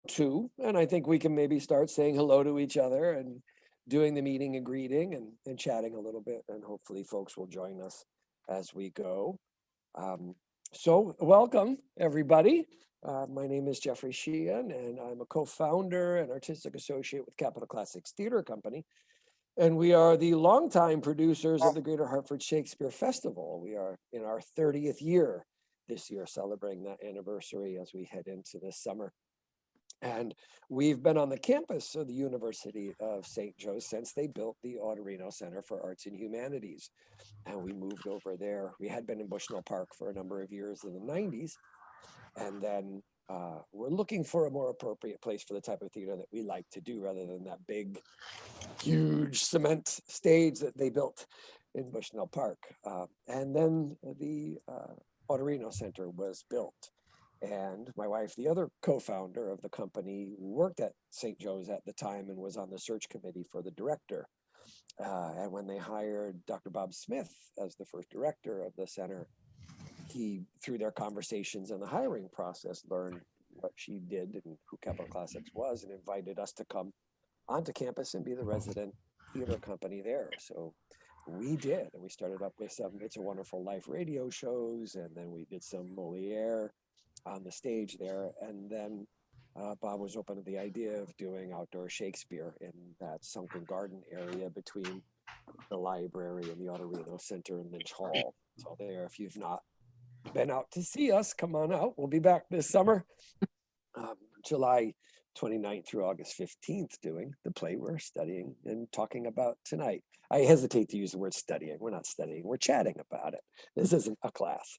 two, and I think we can maybe start saying hello to each other and doing the meeting and greeting and chatting a little bit, and hopefully folks will join us as we go. Um, so welcome, everybody. My name is Jeffrey Sheehan, and I'm a co-founder and artistic associate with Capitol Classics Theater Company. And we are the longtime producers of the Greater Hartford Shakespeare Festival. We are in our 30th year this year, celebrating that anniversary as we head into this summer. And we've been on the campus of the University of St. Joe since they built the Autorino Center for Arts and Humanities. And we moved over there. We had been in Bushnell Park for a number of years in the 90s. And then we're looking for a more appropriate place for the type of theater that we like to do rather than that big, huge cement stage that they built in Bushnell Park. And then the Autorino Center was built. And my wife, the other co-founder of the company, worked at St. Joe's at the time and was on the search committee for the director. And when they hired Dr. Bob Smith as the first director of the center, he, through their conversations and the hiring process, learned what she did and who Capitol Classics was, and invited us to come onto campus and be the resident theater company there. So we did, and we started up with some It's a Wonderful Life radio shows, and then we did some Moliere on the stage there. And then Bob was open to the idea of doing outdoor Shakespeare in that sunken garden area between the library and the Autorino Center in Lynch Hall. So there, if you've not been out to see us, come on out. We'll be back this summer, July 29th through August 15th, doing the play we're studying and talking about tonight. I hesitate to use the word studying. We're not studying, we're chatting about it. This isn't a class.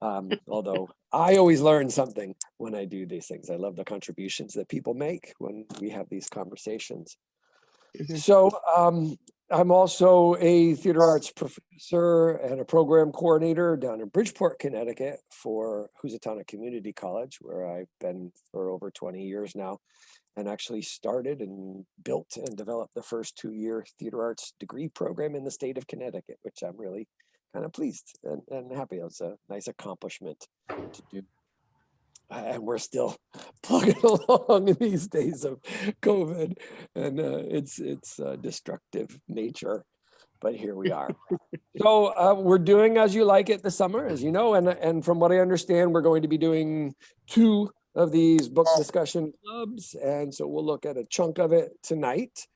Although I always learn something when I do these things. I love the contributions that people make when we have these conversations. So I'm also a theater arts professor and a program coordinator down in Bridgeport, Connecticut for Housatonic Community College, where I've been for over 20 years now, and actually started and built and developed the first 2-year theater arts degree program in the state of Connecticut, which I'm really kind of pleased and happy. It's a nice accomplishment to do. And we're still plugging along in these days of COVID and its destructive nature, but here we are. So we're doing As You Like It this summer, as you know, and from what I understand, we're going to be doing 2 of these book discussion clubs, and so we'll look at a chunk of it tonight.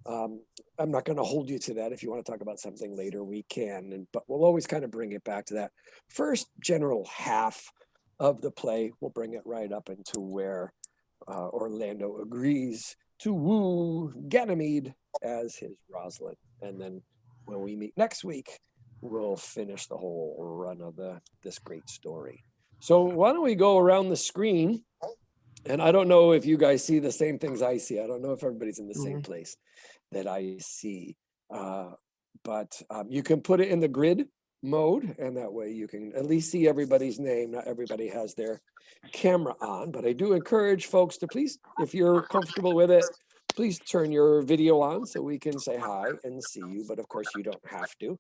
I'm not going to hold you to that. If you want to talk about something later, we can, but we'll always kind of bring it back to that first general half of the play. We'll bring it right up into where Orlando agrees to woo Ganymede as his Rosalind. And then when we meet next week, we'll finish the whole run of this great story. So why don't we go around the screen? And I don't know if you guys see the same things I see. I don't know if everybody's in the same place that I see. But you can put it in the grid mode, and that way you can at least see everybody's name. Not everybody has their camera on, but I do encourage folks to please, if you're comfortable with it, please turn your video on so we can say hi and see you, but of course you don't have to.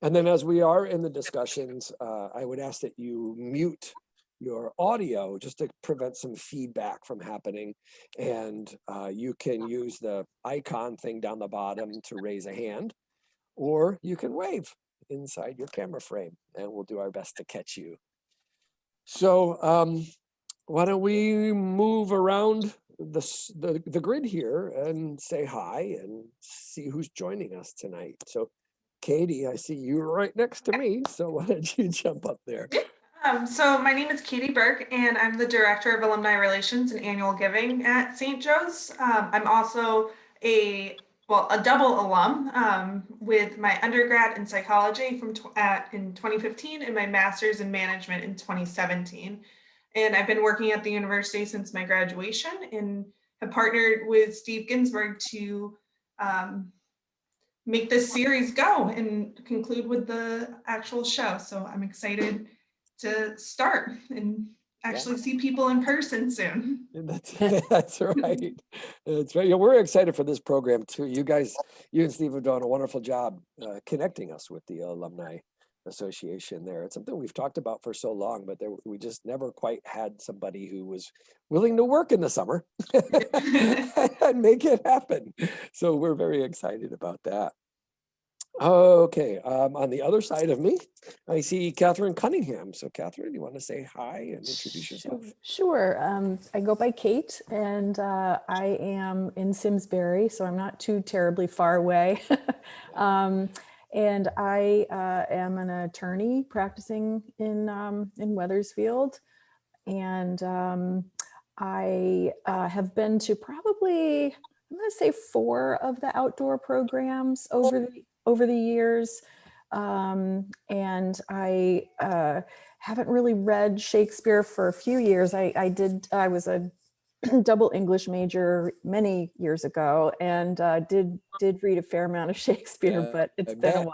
And then as we are in the discussions, I would ask that you mute your audio just to prevent some feedback from happening. And you can use the icon thing down the bottom to raise a hand, or you can wave inside your camera frame and we'll do our best to catch you. So why don't we move around the grid here and say hi and see who's joining us tonight. So Katie, I see you right next to me, so why don't you jump up there? So my name is Katie Burke, and I'm the Director of Alumni Relations and Annual Giving at St. Joe's. I'm also a double alum with my undergrad in psychology in 2015 and my master's in management in 2017. And I've been working at the university since my graduation and have partnered with Steve Ginsburg to make this series go and conclude with the actual show. So I'm excited to start and actually see people in person soon. That's right. That's right. Yeah, we're excited for this program too. You and Steve have done a wonderful job connecting us with the alumni association there. It's something we've talked about for so long, but we just never quite had somebody who was willing to work in the summer and make it happen. So we're very excited about that. Okay, on the other side of me, I see Catherine Cunningham. So Catherine, you want to say hi and introduce yourself? Sure. I go by Kate, and I am in Simsbury, so I'm not too terribly far away. And I am an attorney practicing in Weathersfield, and I have been to probably, I'm going to say 4 of the outdoor programs over the years. And I haven't really read Shakespeare for a few years. I was a double English major many years ago, and did read a fair amount of Shakespeare, but it's been a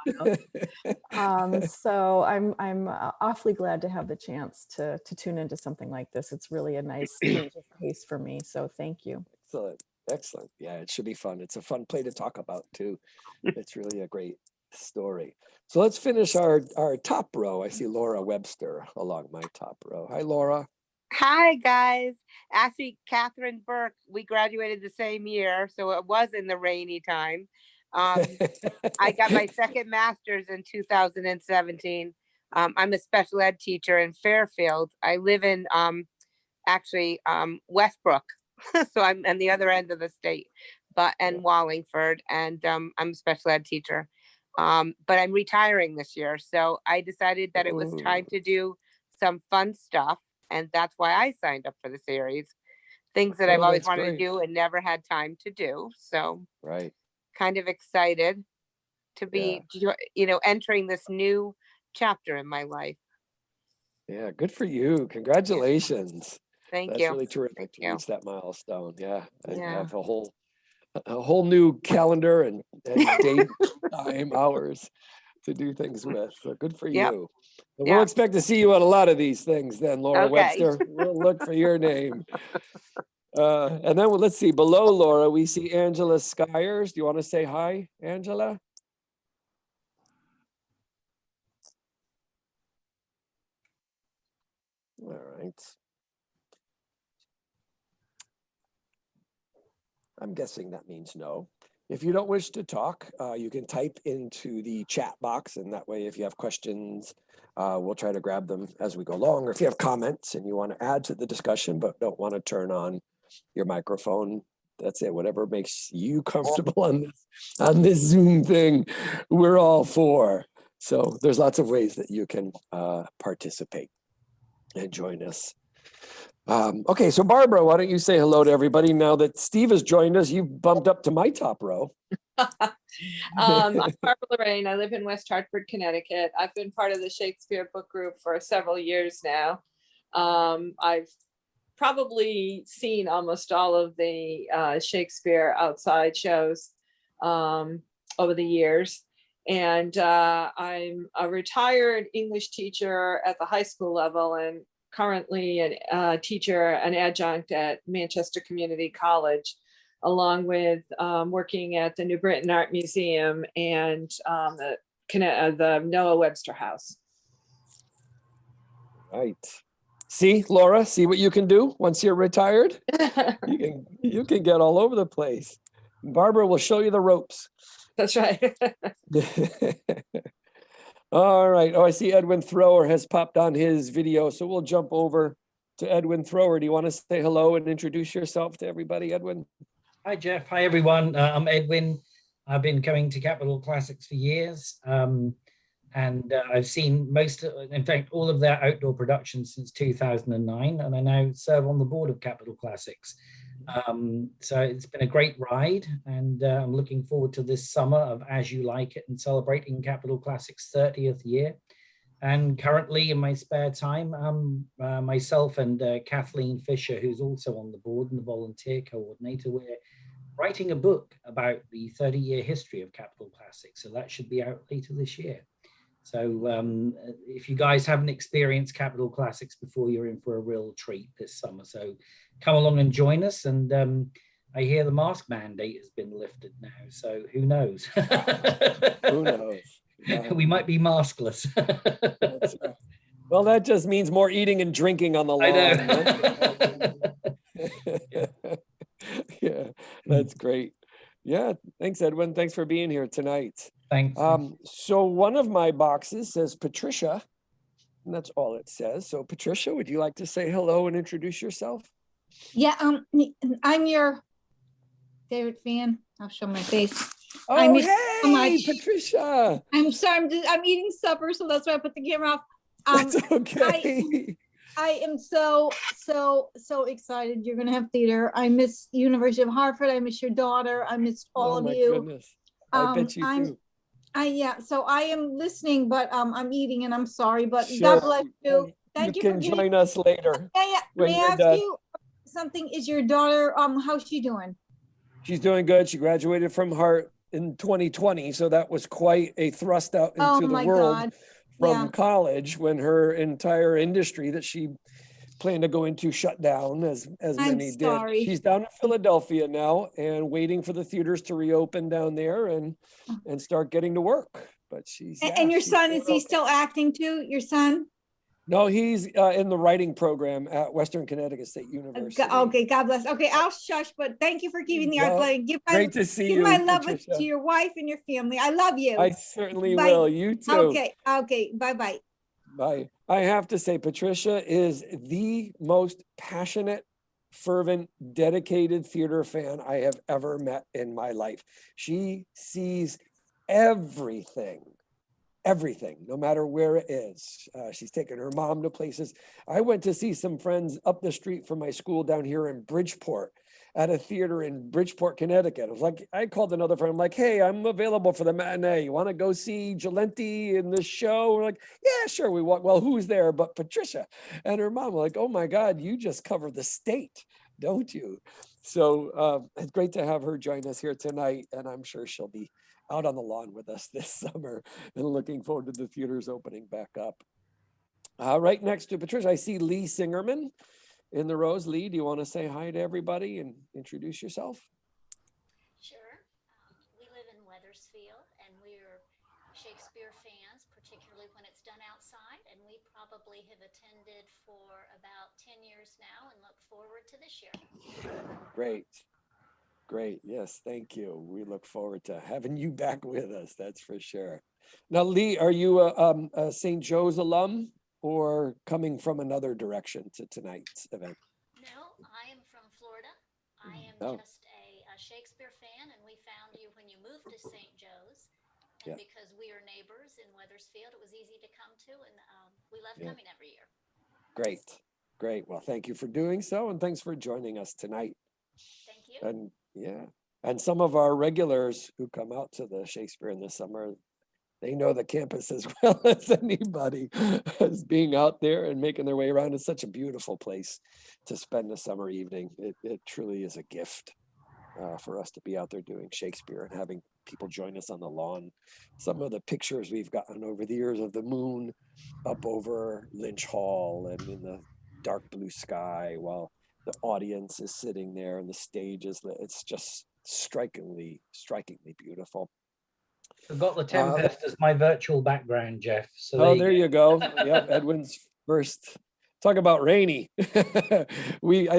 while. So I'm awfully glad to have the chance to tune into something like this. It's really a nice change of pace for me. So thank you. Excellent. Excellent. Yeah, it should be fun. It's a fun play to talk about too. It's really a great story. So let's finish our top row. I see Laura Webster along my top row. Hi, Laura. Hi, guys. Actually, Catherine Burke, we graduated the same year, so it was in the rainy time. I got my second master's in 2017. I'm a special ed teacher in Fairfield. I live in Westbrook, so I'm on the other end of the state, and Wallingford, and I'm a special ed teacher. But I'm retiring this year, so I decided that it was time to do some fun stuff, and that's why I signed up for the series. Things that I've always wanted to do and never had time to do. So kind of excited to be, entering this new chapter in my life. Yeah, good for you. Congratulations. Thank you. That's really terrific to reach that milestone. Yeah, I have a whole new calendar and date, time, hours to do things with. So good for you. And we'll expect to see you at a lot of these things then, Laura Webster. We'll look for your name. And then let's see, below Laura, we see Angela Skyers. Do you want to say hi, Angela? All right. I'm guessing that means no. If you don't wish to talk, you can type into the chat box, and that way, if you have questions, we'll try to grab them as we go along. Or if you have comments and you want to add to the discussion but don't want to turn on your microphone, that's it. Whatever makes you comfortable on this Zoom thing, we're all for. So there's lots of ways that you can participate and join us. Okay, so Barbara, why don't you say hello to everybody now that Steve has joined us? You've bumped up to my top row. I'm Barbara Lorraine. I live in West Hartford, Connecticut. I've been part of the Shakespeare book group for several years now. I've probably seen almost all of the Shakespeare outside shows over the years. And I'm a retired English teacher at the high school level and currently a teacher, an adjunct at Manchester Community College, along with working at the New Britain Art Museum and the Noah Webster House. Right. See, Laura, see what you can do once you're retired? You can get all over the place. Barbara will show you the ropes. That's right. All right. Oh, I see Edwin Thrower has popped on his video, so we'll jump over to Edwin Thrower. Do you want to say hello and introduce yourself to everybody, Edwin? Hi, Jeff. Hi, everyone. I'm Edwin. I've been coming to Capital Classics for years, and I've seen in fact, all of their outdoor productions since 2009, and I now serve on the board of Capital Classics. So it's been a great ride, and I'm looking forward to this summer of As You Like It and celebrating Capital Classics' 30th year. And currently in my spare time, myself and Kathleen Fisher, who's also on the board and the volunteer coordinator, we're writing a book about the 30-year history of Capital Classics. So that should be out later this year. So if you guys haven't experienced Capital Classics before, you're in for a real treat this summer. So come along and join us. And I hear the mask mandate has been lifted now. So who knows? Who knows? We might be maskless. That's right. Well, that just means more eating and drinking on the lawn. I know. Yeah, that's great. Yeah, thanks, Edwin. Thanks for being here tonight. Thanks. So one of my boxes says Patricia, and that's all it says. So Patricia, would you like to say hello and introduce yourself? Yeah, I'm your favorite fan. I'll show my face. I Oh, miss you so hey, much. Patricia. I'm sorry, I'm eating supper, so that's why I put the camera off. That's okay. I am so excited. You're gonna have theater. I miss University of Hartford. I miss your daughter. I miss all Oh of my you. goodness. I bet you do. Yeah, so I am listening, but I'm eating and I'm sorry, but Sure. God bless you. Thank you for can giving. join us later. Yeah. when May I you're ask done. you something? Is your daughter how's she doing? She's doing good. She graduated from Hart in 2020, so that was quite a thrust out Oh into the my world God. from Yeah. college, when her entire industry that she planned to go into shut down, as I'm many did. sorry. She's down in Philadelphia now and waiting for the theaters to reopen down there and start getting to work. But she's And your she's son, doing is he okay. still acting too? Your son? No, he's in the writing program at Western Connecticut State University. Okay, God bless. Okay, I'll shush, but thank you for keeping the Well, outplay. Give great to see give you, my love Patricia. to your wife and your family. I love you. I certainly Bye. will. You too. Okay, bye-bye. Bye. I have to say, Patricia is the most passionate, fervent, dedicated theater fan I have ever met in my life. She sees everything, no matter where it is. She's taken her mom to places. I went to see some friends up the street from my school down here in Bridgeport, at a theater in Bridgeport, Connecticut. I was like, I called another friend. I'm like, hey, I'm available for the matinee. You want to go see Jalenti in this show? We're like, yeah, sure. We walk. Well, who's there but Patricia and her mom? We're like, oh my God, you just cover the state, don't you? So it's great to have her join us here tonight, and I'm sure she'll be out on the lawn with us this summer, and looking forward to the theaters opening back up. Right next to Patricia, I see Lee Singerman in the rows. Lee, do you want to say hi to everybody and introduce yourself? Sure. We live in Wethersfield, and we're Shakespeare fans, particularly when it's done outside, and we probably have attended for about 10 years now and look forward to this year. Great. Yes, thank you. We look forward to having you back with us, that's for sure. Now, Lee, are you a St. Joe's alum or coming from another direction to tonight's event? No, I am from Florida. I am just a Shakespeare fan, and we found you when you moved to St. Joe's. And because we are neighbors in Wethersfield, it was easy to come to, and we love coming every year. Great. Well, thank you for doing so, and thanks for joining us tonight. Thank you. And some of our regulars who come out to the Shakespeare in the summer, they know the campus as well as anybody, as being out there and making their way around. It's such a beautiful place to spend a summer evening. It truly is a gift for us to be out there doing Shakespeare and having people join us on the lawn. Some of the pictures we've gotten over the years of the moon up over Lynch Hall and in the dark blue sky while the audience is sitting there and the stage is lit. It's just strikingly beautiful. I've got the Tempest as my virtual background, Jeff. So there you go. Yep, Edwin's first. Talk about rainy. I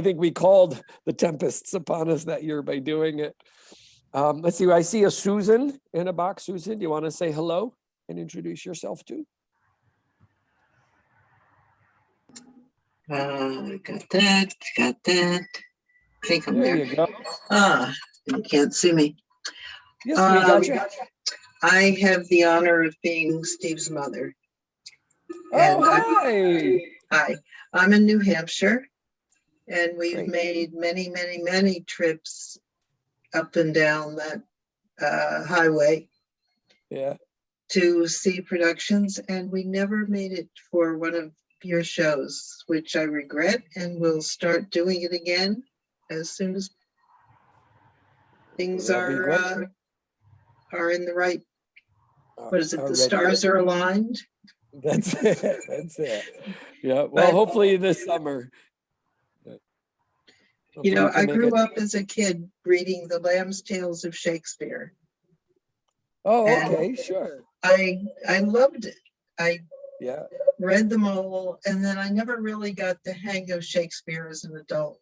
think we called the tempests upon us that year by doing it. Let's see, I see a Susan in a box. Susan, do you want to say hello and introduce yourself too? Got that. I think I'm There there. you go. You can't see me. Yes, we got you. I have the honor of being Steve's mother. Oh, hi. Hi, I'm in New Hampshire, and we've Great. made many trips up and down that highway to see productions, and we never made it for one of your shows, which I regret, and we'll start doing it again as soon as things are in the right, what is it, the stars are aligned. That's it. Yeah, well, hopefully this summer. You know, I grew up as a kid reading the Lamb's Tales of Shakespeare. Oh, okay, sure. I loved it. I Yeah. read them all, and then I never really got the hang of Shakespeare as an adult.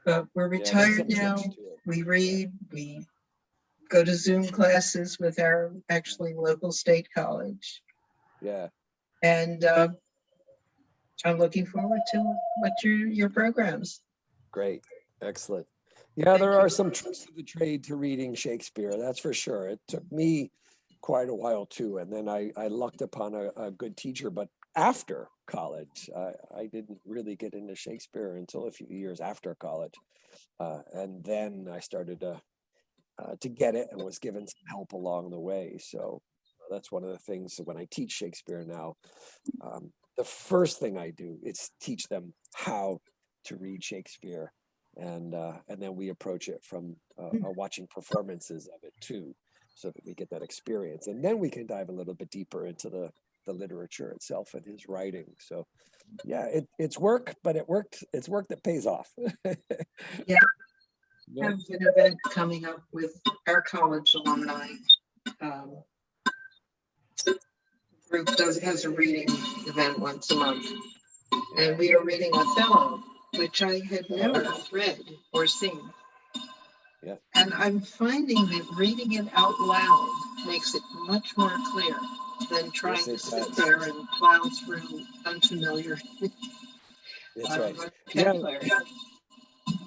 But we're Yeah, there's retired some tricks now. to it. We read, we go to Zoom classes with our actually local state college. Yeah. And I'm looking forward to what your programs. Great. Excellent. Yeah, there are some tricks of the trade to reading Shakespeare, that's for sure. It took me quite a while too. And then I lucked upon a good teacher, but after college, I didn't really get into Shakespeare until a few years after college. And then I started to get it and was given some help along the way. So that's one of the things when I teach Shakespeare now. The first thing I do is teach them how to read Shakespeare, and then we approach it from watching performances of it too, so that we get that experience, and then we can dive a little bit deeper into the literature itself and his writing. So yeah, it's work, but it's work that pays off. Yeah. I have an event coming up with our college alumni. Group has a reading event once a month, and we are reading Othello, which I had never read or seen. Yeah. And I'm finding that reading it out loud makes it much more clear than trying to sit there and plow through unfamiliar. That's right.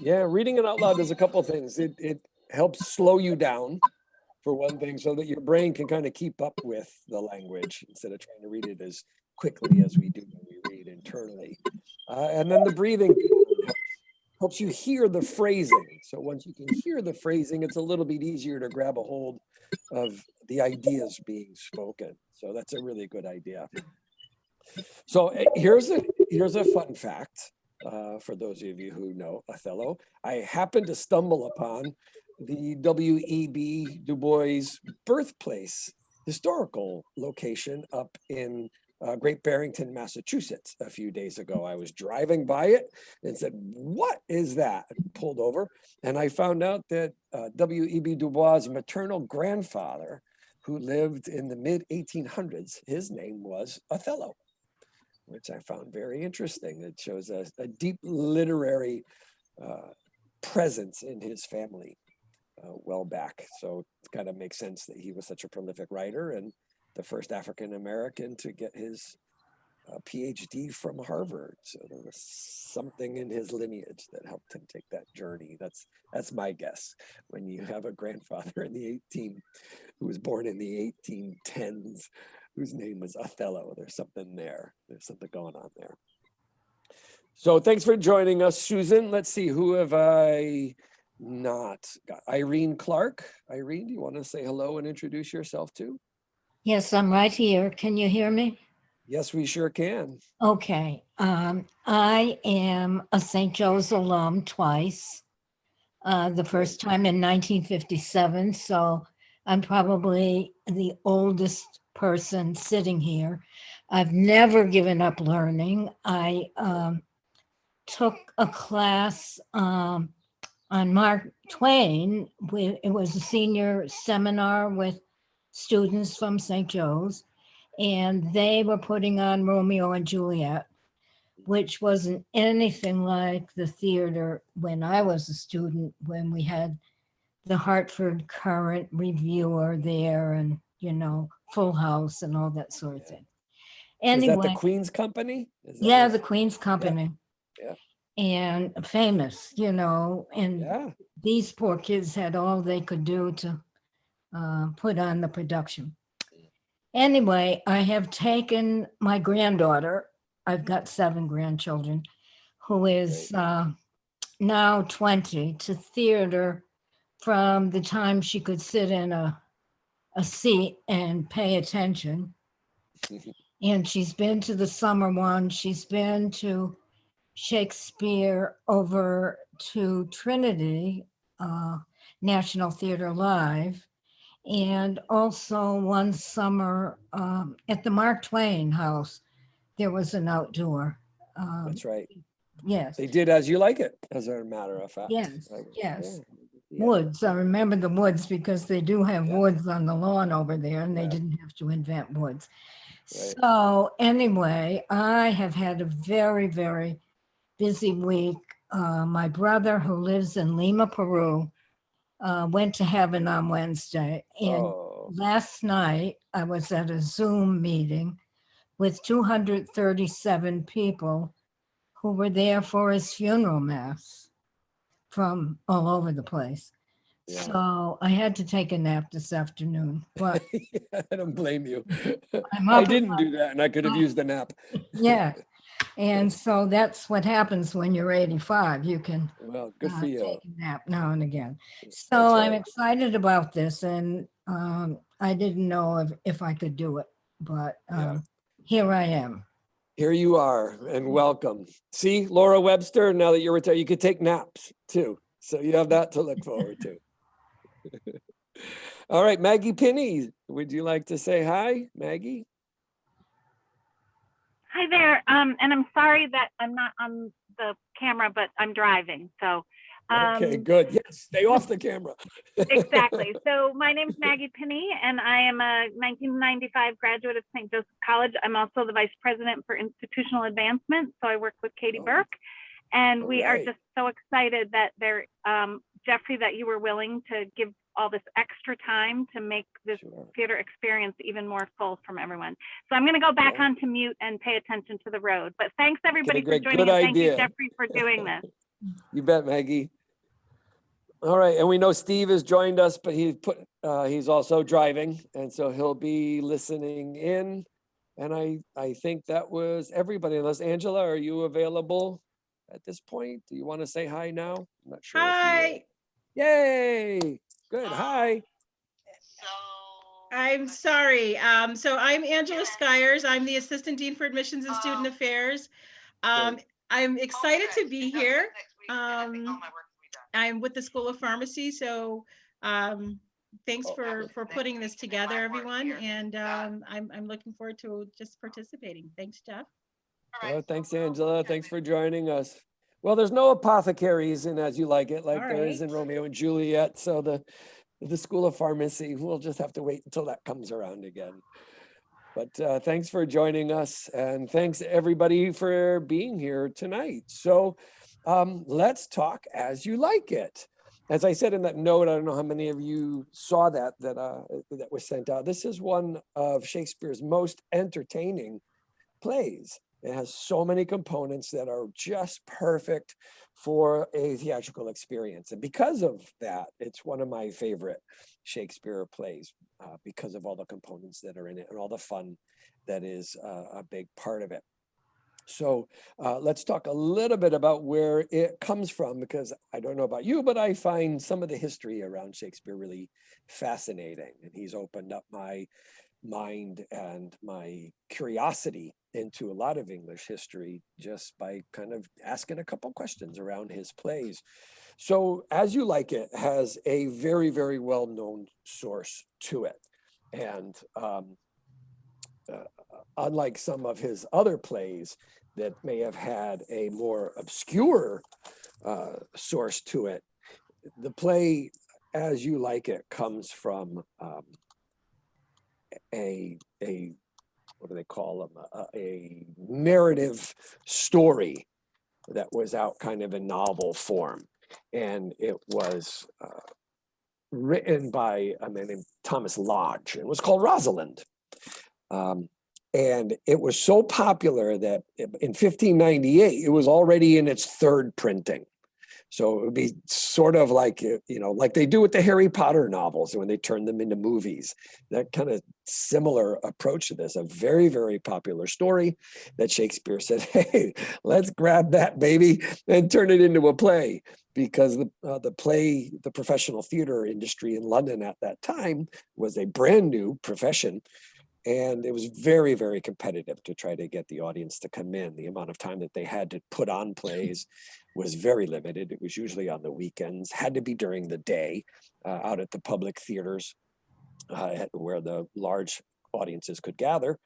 Yeah, reading it out loud does a couple of things. It helps slow you down, for one thing, so that your brain can kind of keep up with the language instead of trying to read it as quickly as we do when we read internally. And then the breathing helps you hear the phrasing. So once you can hear the phrasing, it's a little bit easier to grab a hold of the ideas being spoken. So that's a really good idea. So here's a fun fact for those of you who know Othello. I happened to stumble upon the W.E.B. Du Bois birthplace historical location up in Great Barrington, Massachusetts a few days ago. I was driving by it and said, "What is that?" And pulled over, and I found out that W.E.B. Du Bois' maternal grandfather, who lived in the mid-1800s, his name was Othello, which I found very interesting. It shows a deep literary presence in his family well back. So it kind of makes sense that he was such a prolific writer and the first African-American to get his PhD from Harvard. So there was something in his lineage that helped him take that journey. That's my guess. When you have a grandfather who was born in the 1810s, whose name was Othello, there's something there. There's something going on there. So thanks for joining us, Susan. Let's see, who have I not got? Irene Clark. Irene, do you want to say hello and introduce yourself too? Yes, I'm right here. Can you hear me? Yes, we sure can. Okay. I am a St. Joe's alum twice. The first time in 1957, so I'm probably the oldest person sitting here. I've never given up learning. I took a class on Mark Twain. It was a senior seminar with students from St. Joe's, and they were putting on Romeo and Juliet, which wasn't anything like the theater when I was a student, when we had the Hartford Current reviewer there and, Full House and all that sort of thing. Anyway, is that the Queen's Company? Yeah, the Queen's Company. Yeah. And famous, and these poor kids had all they could do to put on the production. Anyway, I have taken my granddaughter, I've got 7 grandchildren, who is now 20, to theater from the time she could sit in a seat and pay attention. And she's been to the summer one. She's been to Shakespeare over to Trinity National Theater Live. And also one summer at the Mark Twain House, there was an outdoor. That's right. Yes. They did As You Like It, as a matter of fact. Yes, yes. woods. I remember the woods because they do have Yeah. woods on the lawn over there, and they Yeah. didn't have to invent woods. Right. So anyway, I have had a very, very busy week. My brother, who lives in Lima, Peru, went to heaven on Wednesday. And Oh, last night I was at a Zoom meeting with 237 people who were there for his funeral mass from all over the place. yeah. So I had to take a nap this afternoon, but I don't blame you. I'm I up. didn't do that and I could have used the nap. Yeah. And so that's what happens when you're 85. You can Well, good for you. take a nap now and again. That's So I'm right. excited about this, and I didn't know if I could do it, but Yeah. here I am. Here you are, and welcome. See, Laura Webster, now that you're retired, you could take naps too. So you have that to look forward to. All right, Maggie Pinney, would you like to say hi, Maggie? Hi there. And I'm sorry that I'm not on the camera, but I'm driving. So Okay, good. Yes, stay off the camera. exactly. So my name is Maggie Pinney, and I am a 1995 graduate of St. Joseph College. I'm also the vice president for institutional advancement. So I work with Katie Burke, and we are just so excited that Jeffrey, that you were willing to give all this extra time to make this theater experience even more full from everyone. So I'm going to go back onto mute and pay attention to the road. But thanks everybody for joining, and thank you, Jeffrey, for doing this. You bet, Maggie. All right, and we know Steve has joined us, but he's also driving, and so he'll be listening in. And I think that was everybody. Unless Angela, are you available at this point? Do you want to say hi now? I'm not sure. Hi. Yay! Good. Hi. I'm sorry. So I'm Angela Skyers. I'm the Assistant Dean for Admissions and Student Affairs. I'm excited to be here. I'm with the School of Pharmacy, so thanks for putting this together, everyone. And I'm looking forward to just participating. Thanks, Jeff. Oh, thanks, Angela. Thanks for joining us. Well, there's no apothecaries in As You Like It, like there is in Romeo and Juliet. So the School of Pharmacy, we'll just have to wait until that comes around again. But thanks for joining us, and thanks everybody for being here tonight. So let's talk As You Like It. As I said in that note, I don't know how many of you saw that was sent out. This is one of Shakespeare's most entertaining plays. It has so many components that are just perfect for a theatrical experience. And because of that, it's one of my favorite Shakespeare plays because of all the components that are in it and all the fun that is a big part of it. So let's talk a little bit about where it comes from, because I don't know about you, but I find some of the history around Shakespeare really fascinating. And he's opened up my mind and my curiosity into a lot of English history just by kind of asking a couple questions around his plays. So As You Like It has a very, very well-known source to it. And unlike some of his other plays that may have had a more obscure source to it, the play As You Like It comes from what do they call them? A narrative story that was out kind of in novel form. And it was written by a man named Thomas Lodge. It was called Rosalind. And it was so popular that in 1598, it was already in its third printing. So it would be sort of like, like they do with the Harry Potter novels when they turn them into movies. That kind of similar approach to this, a very, very popular story that Shakespeare said, hey, let's grab that baby and turn it into a play. Because the professional theater industry in London at that time was a brand new profession. And it was very, very competitive to try to get the audience to come in. The amount of time that they had to put on plays was very limited. It was usually on the weekends, had to be during the day, out at the public theaters where the large audiences could gather,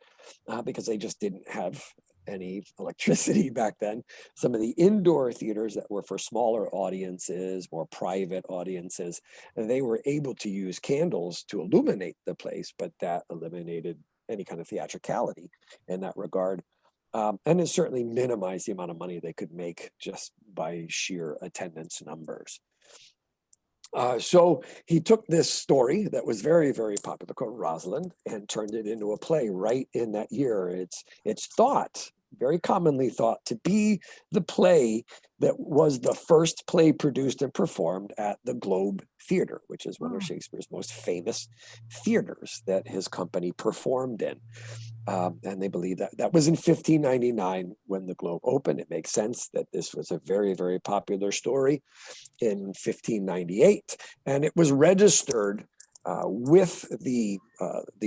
because they just didn't have any electricity back then. Some of the indoor theaters that were for smaller audiences, more private audiences, and they were able to use candles to illuminate the place, but that eliminated any kind of theatricality in that regard. And it certainly minimized the amount of money they could make just by sheer attendance numbers. So he took this story that was very, very popular called Rosalind and turned it into a play right in that year. It's thought, very commonly thought, to be the play that was the first play produced and performed at the Globe Theater, which is one of Shakespeare's most famous theaters that his company performed in. And they believe that that was in 1599 when the Globe opened. It makes sense that this was a very, very popular story in 1598, and it was registered with the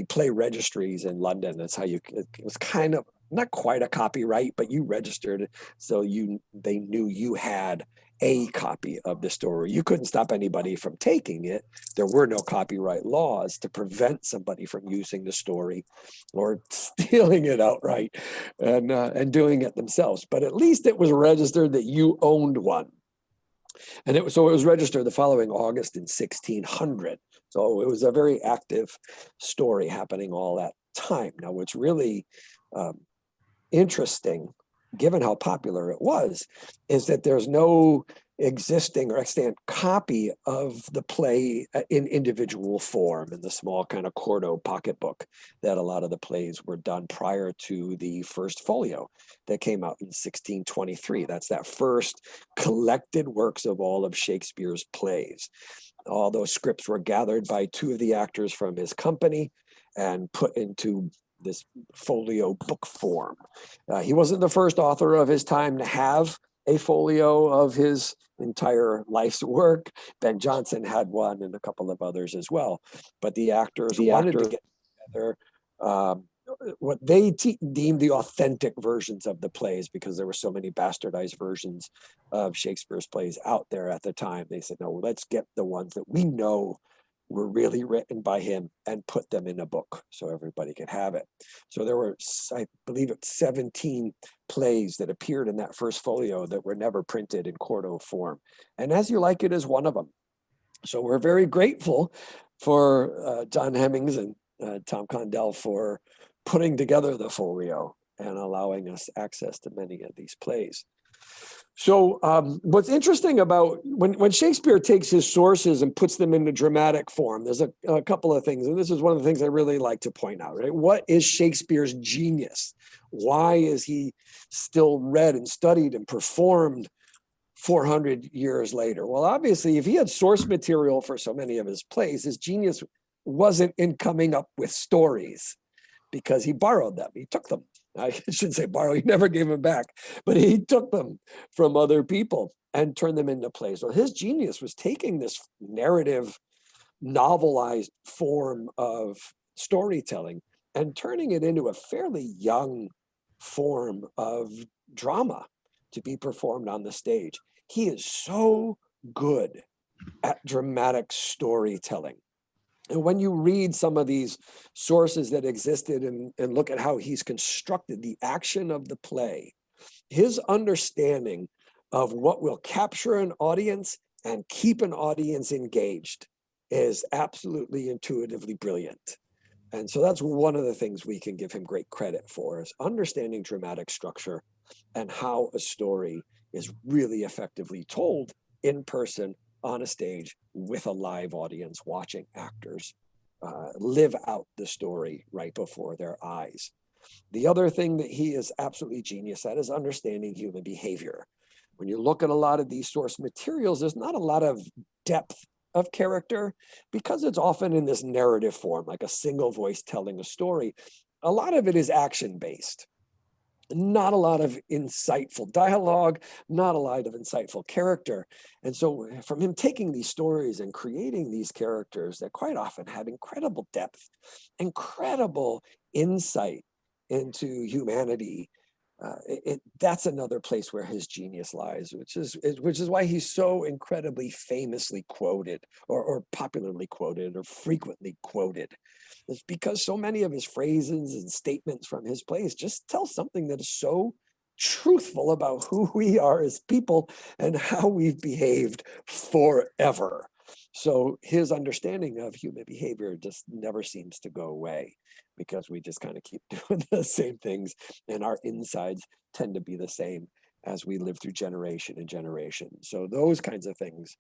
play registries in London. That's how it was kind of not quite a copyright, but you registered it, so they knew you had a copy of the story. You couldn't stop anybody from taking it. There were no copyright laws to prevent somebody from using the story or stealing it outright and doing it themselves. But at least it was registered that you owned one. And it was registered the following August in 1600. So it was a very active story happening all that time. Now, what's really interesting, given how popular it was, is that there's no existing or extant copy of the play in individual form in the small kind of quarto pocketbook that a lot of the plays were done prior to the first folio that came out in 1623. That's that first collected works of all of Shakespeare's plays. All those scripts were gathered by two of the actors from his company and put into this folio book form. He wasn't the first author of his time to have a folio of his entire life's work. Ben Jonson had one and a couple of others as well. But the actors wanted to get together what they deemed the authentic versions of the plays, because there were so many bastardized versions of Shakespeare's plays out there at the time. They said, no, let's get the ones that we know were really written by him and put them in a book so everybody could have it. So there were, I believe it's 17 plays that appeared in that first folio that were never printed in quarto form. And As You Like It is one of them. So we're very grateful for John Hemmings and Tom Condell for putting together the folio and allowing us access to many of these plays. So what's interesting about when Shakespeare takes his sources and puts them into dramatic form, there's a couple of things, and this is one of the things I really like to point out, right? What is Shakespeare's genius? Why is he still read and studied and performed 400 years later? Well, obviously, if he had source material for so many of his plays, his genius wasn't in coming up with stories, because he borrowed them. He took them. I shouldn't say borrow, he never gave them back, but he took them from other people and turned them into plays. So his genius was taking this narrative, novelized form of storytelling and turning it into a fairly young form of drama to be performed on the stage. He is so good at dramatic storytelling. And when you read some of these sources that existed and look at how he's constructed the action of the play, his understanding of what will capture an audience and keep an audience engaged is absolutely intuitively brilliant. And so that's one of the things we can give him great credit for, is understanding dramatic structure and how a story is really effectively told in person on a stage with a live audience watching actors live out the story right before their eyes. The other thing that he is absolutely genius at is understanding human behavior. When you look at a lot of these source materials, there's not a lot of depth of character because it's often in this narrative form, like a single voice telling a story. A lot of it is action-based. Not a lot of insightful dialogue, not a lot of insightful character. And so from him taking these stories and creating these characters that quite often had incredible depth, incredible insight into humanity, that's another place where his genius lies, which is why he's so incredibly famously quoted, or popularly quoted, or frequently quoted. It's because so many of his phrases and statements from his plays just tell something that is so truthful about who we are as people and how we've behaved forever. So his understanding of human behavior just never seems to go away, because we just kind of keep doing the same things, and our insides tend to be the same as we live through generation and generation. So those kinds of things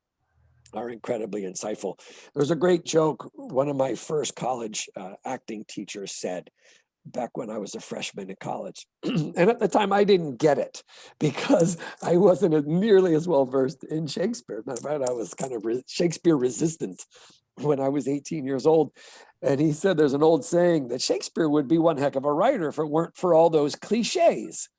are incredibly insightful. There's a great joke one of my first college acting teachers said back when I was a freshman in college. And at the time I didn't get it, because I wasn't nearly as well versed in Shakespeare. Matter of fact, I was kind of Shakespeare resistant when I was 18 years old. And he said there's an old saying that Shakespeare would be one heck of a writer if it weren't for all those cliches.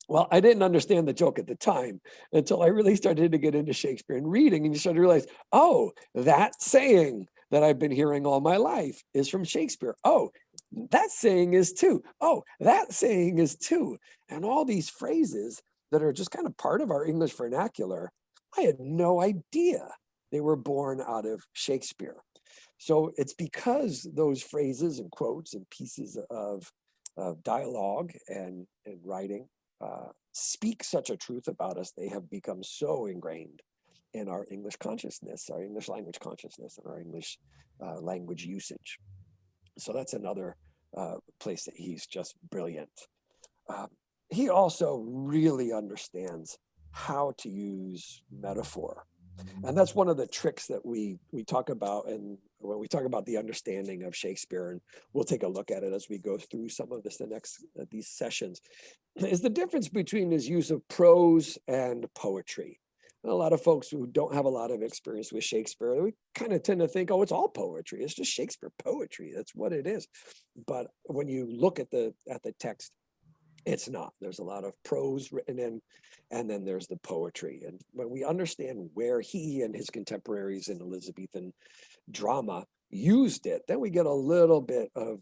Well, I didn't understand the joke at the time until I really started to get into Shakespeare and reading, and you started to realize, oh, that saying that I've been hearing all my life is from Shakespeare. Oh, that saying is too. Oh, that saying is too. And all these phrases that are just kind of part of our English vernacular, I had no idea they were born out of Shakespeare. So it's because those phrases and quotes and pieces of dialogue and writing speak such a truth about us, they have become so ingrained in our English consciousness, our English language consciousness, and our English language usage. So that's another place that he's just brilliant. He also really understands how to use metaphor. And that's one of the tricks that we talk about, and when we talk about the understanding of Shakespeare, and we'll take a look at it as we go through some of this, these sessions, is the difference between his use of prose and poetry. And a lot of folks who don't have a lot of experience with Shakespeare, we kind of tend to think, oh, it's all poetry. It's just Shakespeare poetry. That's what it is. But when you look at the text, it's not. There's a lot of prose written in, and then there's the poetry. And when we understand where he and his contemporaries in Elizabethan drama used it, then we get a little bit of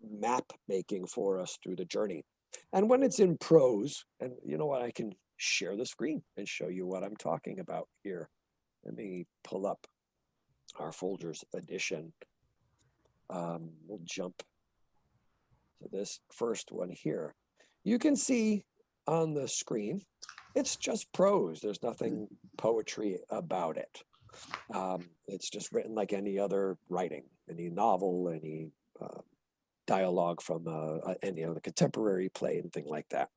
map making for us through the journey. And when it's in prose, and you know what, I can share the screen and show you what I'm talking about here. Let me pull up our Folgers edition. We'll jump to this first one here. You can see on the screen, it's just prose. There's nothing poetry about it. It's just written like any other writing, any novel, any dialogue from any other contemporary play, anything like that.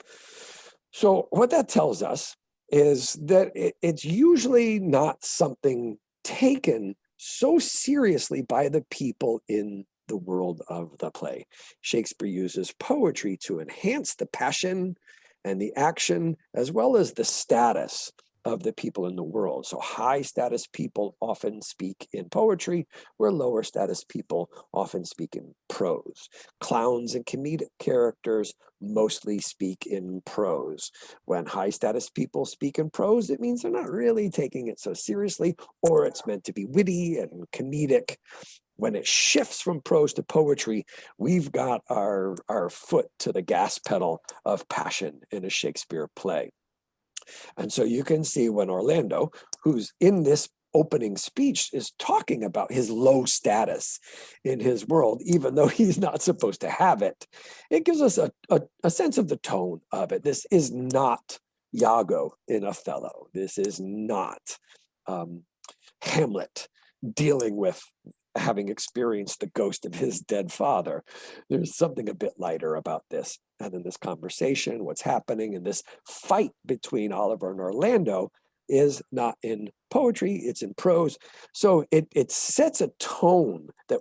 So what that tells us is that it's usually not something taken so seriously by the people in the world of the play. Shakespeare uses poetry to enhance the passion and the action, as well as the status of the people in the world. So high status people often speak in poetry, where lower status people often speak in prose. Clowns and comedic characters mostly speak in prose. When high status people speak in prose, it means they're not really taking it so seriously, or it's meant to be witty and comedic. When it shifts from prose to poetry, we've got our foot to the gas pedal of passion in a Shakespeare play. And so you can see when Orlando, who's in this opening speech, is talking about his low status in his world, even though he's not supposed to have it, it gives us a sense of the tone of it. This is not Iago in Othello. This is not Hamlet dealing with having experienced the ghost of his dead father. There's something a bit lighter about this. And in this conversation, what's happening in this fight between Oliver and Orlando is not in poetry, it's in prose. So it sets a tone that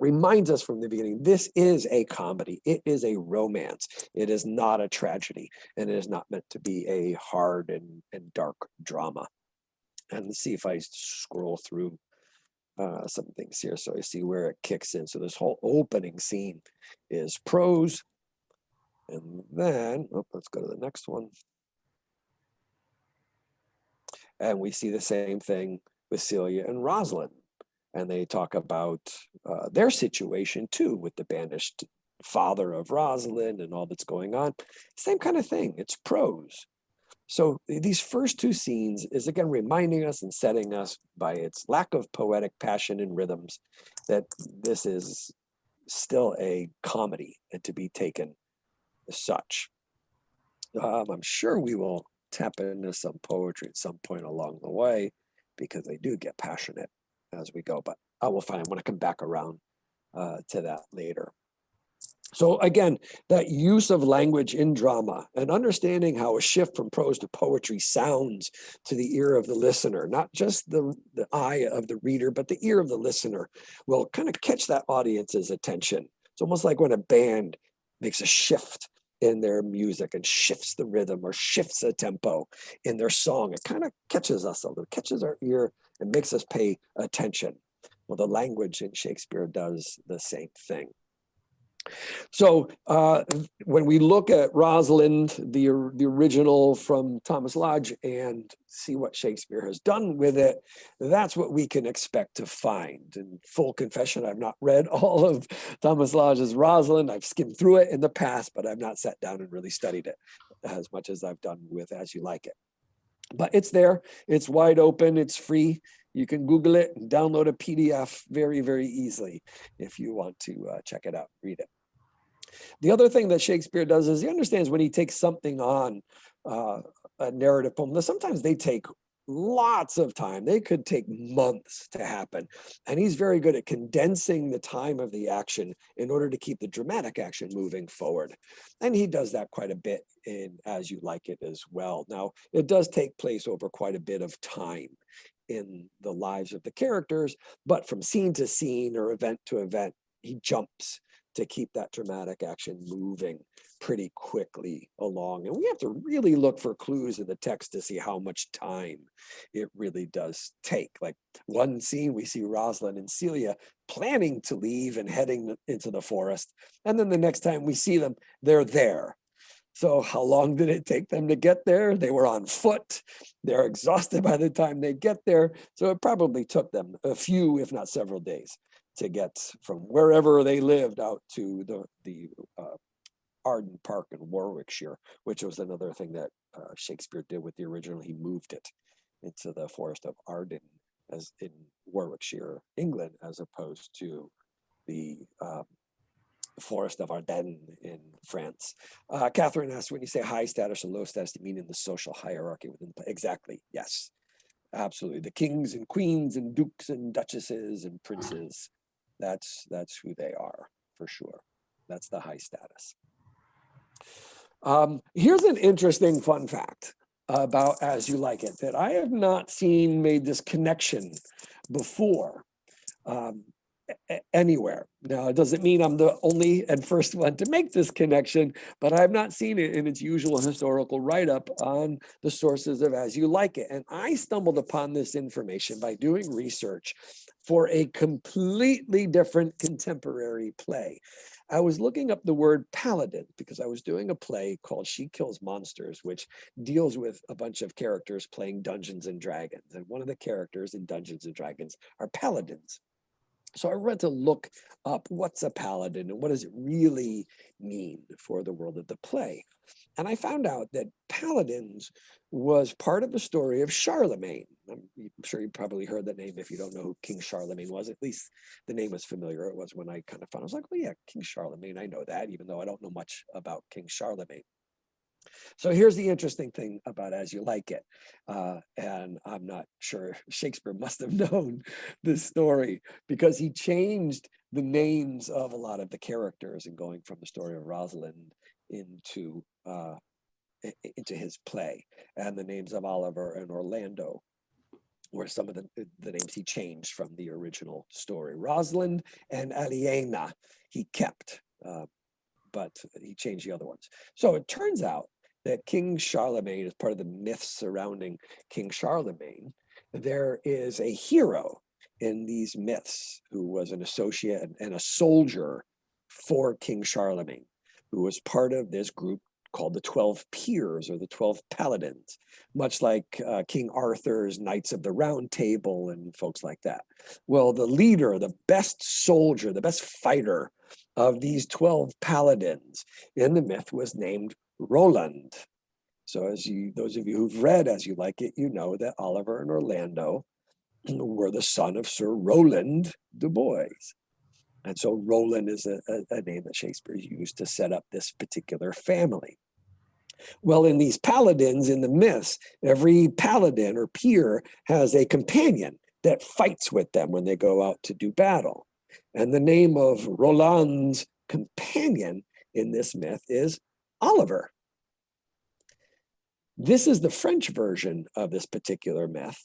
reminds us from the beginning, this is a comedy, it is a romance, it is not a tragedy, and it is not meant to be a hard and dark drama. And let's see if I scroll through some things here so I see where it kicks in. So this whole opening scene is prose. And then, let's go to the next one. And we see the same thing with Celia and Rosalind. And they talk about their situation too with the banished father of Rosalind and all that's going on. Same kind of thing, it's prose. So these first two scenes is again reminding us and setting us by its lack of poetic passion and rhythms that this is still a comedy and to be taken as such. I'm sure we will tap into some poetry at some point along the way because they do get passionate as we go, but I will find, I want to come back around to that later. So again, that use of language in drama and understanding how a shift from prose to poetry sounds to the ear of the listener, not just the eye of the reader, but the ear of the listener will kind of catch that audience's attention. It's almost like when a band makes a shift in their music and shifts the rhythm or shifts a tempo in their song. It kind of catches us a little, catches our ear and makes us pay attention. Well, the language in Shakespeare does the same thing. So when we look at Rosalind, the original from Thomas Lodge, and see what Shakespeare has done with it, that's what we can expect to find. In full confession, I've not read all of Thomas Lodge's Rosalind. I've skimmed through it in the past, but I've not sat down and really studied it as much as I've done with As You Like It. But it's there, it's wide open, it's free. You can Google it and download a PDF very, very easily if you want to check it out, read it. The other thing that Shakespeare does is he understands when he takes something on a narrative poem, that sometimes they take lots of time. They could take months to happen. And he's very good at condensing the time of the action in order to keep the dramatic action moving forward. And he does that quite a bit in As You Like It as well. Now, it does take place over quite a bit of time in the lives of the characters, but from scene to scene or event to event, he jumps to keep that dramatic action moving pretty quickly along. And we have to really look for clues in the text to see how much time it really does take. Like one scene, we see Rosalind and Celia planning to leave and heading into the forest. And then the next time we see them, they're there. So how long did it take them to get there? They were on foot. They're exhausted by the time they get there. So it probably took them a few, if not several days to get from wherever they lived out to the Arden Park in Warwickshire, which was another thing that Shakespeare did with the original. He moved it into the Forest of Arden as in Warwickshire, England, as opposed to the Forest of Arden in France. Catherine asked, when you say high status or low status, do you mean in the social hierarchy within the, exactly, yes, absolutely. The kings and queens and dukes and duchesses and princes, that's who they are for sure. That's the high status. Here's an interesting fun fact about As You Like It that I have not seen made this connection before. Anywhere. Now, it doesn't mean I'm the only and first one to make this connection, but I've not seen it in its usual historical write-up on the sources of As You Like It. And I stumbled upon this information by doing research for a completely different contemporary play. I was looking up the word paladin because I was doing a play called She Kills Monsters, which deals with a bunch of characters playing Dungeons and Dragons. And one of the characters in Dungeons and Dragons are paladins. So I went to look up what's a paladin and what does it really mean for the world of the play. And I found out that paladins was part of the story of Charlemagne. I'm sure you probably heard the name if you don't know who King Charlemagne was. At least the name was familiar. It was when I kind of found, I was like, well, yeah, King Charlemagne, I know that, even though I don't know much about King Charlemagne. So here's the interesting thing about As You Like It. And I'm not sure, Shakespeare must have known this story because he changed the names of a lot of the characters and going from the story of Rosalind into his play. And the names of Oliver and Orlando were some of the names he changed from the original story. Rosalind and Aliena he kept, but he changed the other ones. So it turns out that King Charlemagne, as part of the myths surrounding King Charlemagne, there is a hero in these myths who was an associate and a soldier for King Charlemagne, who was part of this group called the 12 Peers or the 12 Paladins, much like King Arthur's Knights of the Round Table and folks like that. Well, the leader, the best soldier, the best fighter of these 12 paladins in the myth was named Roland. So those of you who've read As You Like It, you know that Oliver and Orlando were the son of Sir Roland du Bois. And so Roland is a name that Shakespeare used to set up this particular family. Well, in these paladins in the myths, every paladin or peer has a companion that fights with them when they go out to do battle. And the name of Roland's companion in this myth is Oliver. This is the French version of this particular myth.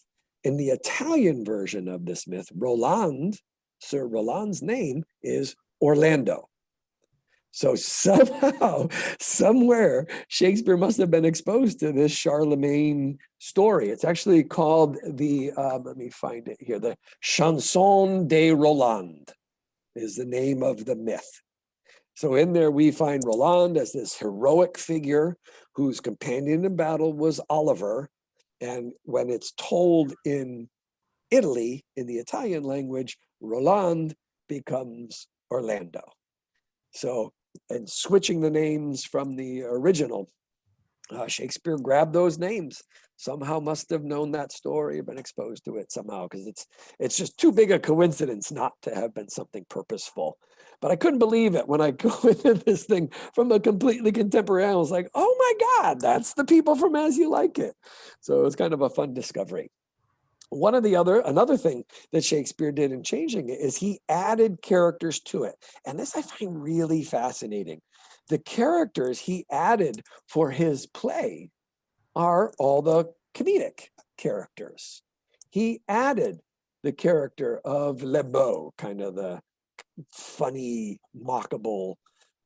In the Italian version of this myth, Roland, Sir Roland's name is Orlando. So somehow, somewhere, Shakespeare must have been exposed to this Charlemagne story. It's actually called the, let me find it here, the Chanson de Roland is the name of the myth. So in there we find Roland as this heroic figure whose companion in battle was Oliver. And when it's told in Italy, in the Italian language, Roland becomes Orlando. So, and switching the names from the original, Shakespeare grabbed those names. Somehow must have known that story, been exposed to it somehow, because it's just too big a coincidence not to have been something purposeful. But I couldn't believe it when I go into this thing from a completely contemporary. I was like, oh my God, that's the people from As You Like It. So it was kind of a fun discovery. Another thing that Shakespeare did in changing it is he added characters to it. And this I find really fascinating. The characters he added for his play are all the comedic characters. He added the character of Le Beau, kind of the funny, mockable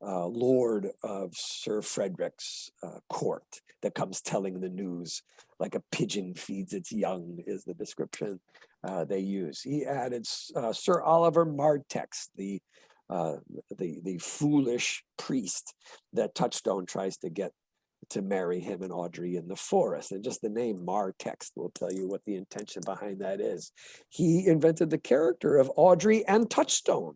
lord of Sir Frederick's court that comes telling the news like a pigeon feeds its young is the description they use. He added Sir Oliver Martex, the foolish priest that Touchstone tries to get to marry him and Audrey in the forest. And just the name Martex will tell you what the intention behind that is. He invented the character of Audrey and Touchstone.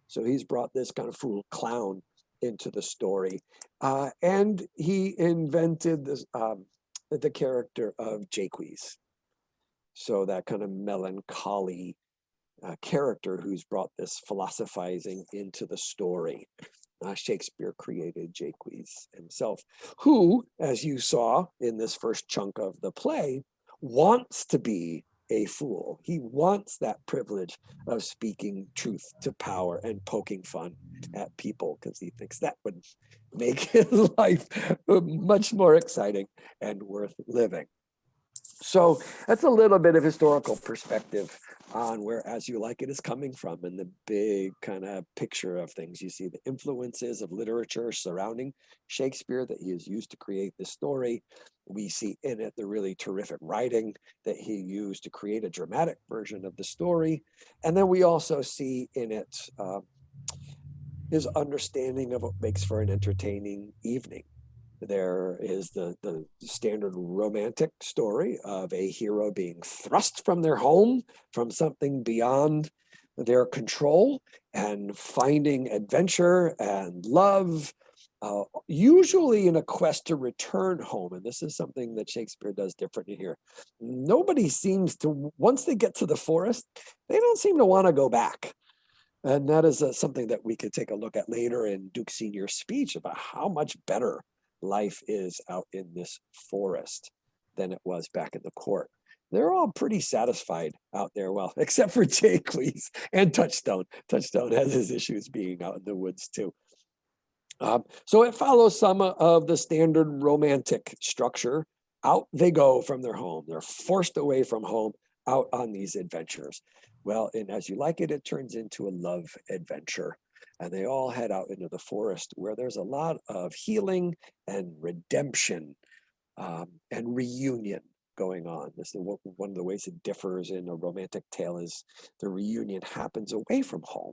So he's brought this kind of fool clown into the story. And he invented this, the character of Jaques. So that kind of melancholy character who's brought this philosophizing into the story. Shakespeare created Jaques himself, who, as you saw in this first chunk of the play, wants to be a fool. He wants that privilege of speaking truth to power and poking fun at people because he thinks that would make his life much more exciting and worth living. So that's a little bit of historical perspective on where As You Like It is coming from and the big kind of picture of things. You see the influences of literature surrounding Shakespeare that he has used to create this story. We see in it the really terrific writing that he used to create a dramatic version of the story. And then we also see in it his understanding of what makes for an entertaining evening. There is the standard romantic story of a hero being thrust from their home, from something beyond their control, and finding adventure and love, usually in a quest to return home. And this is something that Shakespeare does differently here. Nobody seems to, once they get to the forest, they don't seem to want to go back. And that is something that we could take a look at later in Duke Senior's speech about how much better life is out in this forest than it was back in the court. They're all pretty satisfied out there, well, except for Jaques and Touchstone. Touchstone has his issues being out in the woods too. So it follows some of the standard romantic structure. Out they go from their home. They're forced away from home out on these adventures. Well, and As You Like It, it turns into a love adventure. And they all head out into the forest where there's a lot of healing and redemption and reunion going on. This is one of the ways it differs in a romantic tale is the reunion happens away from home,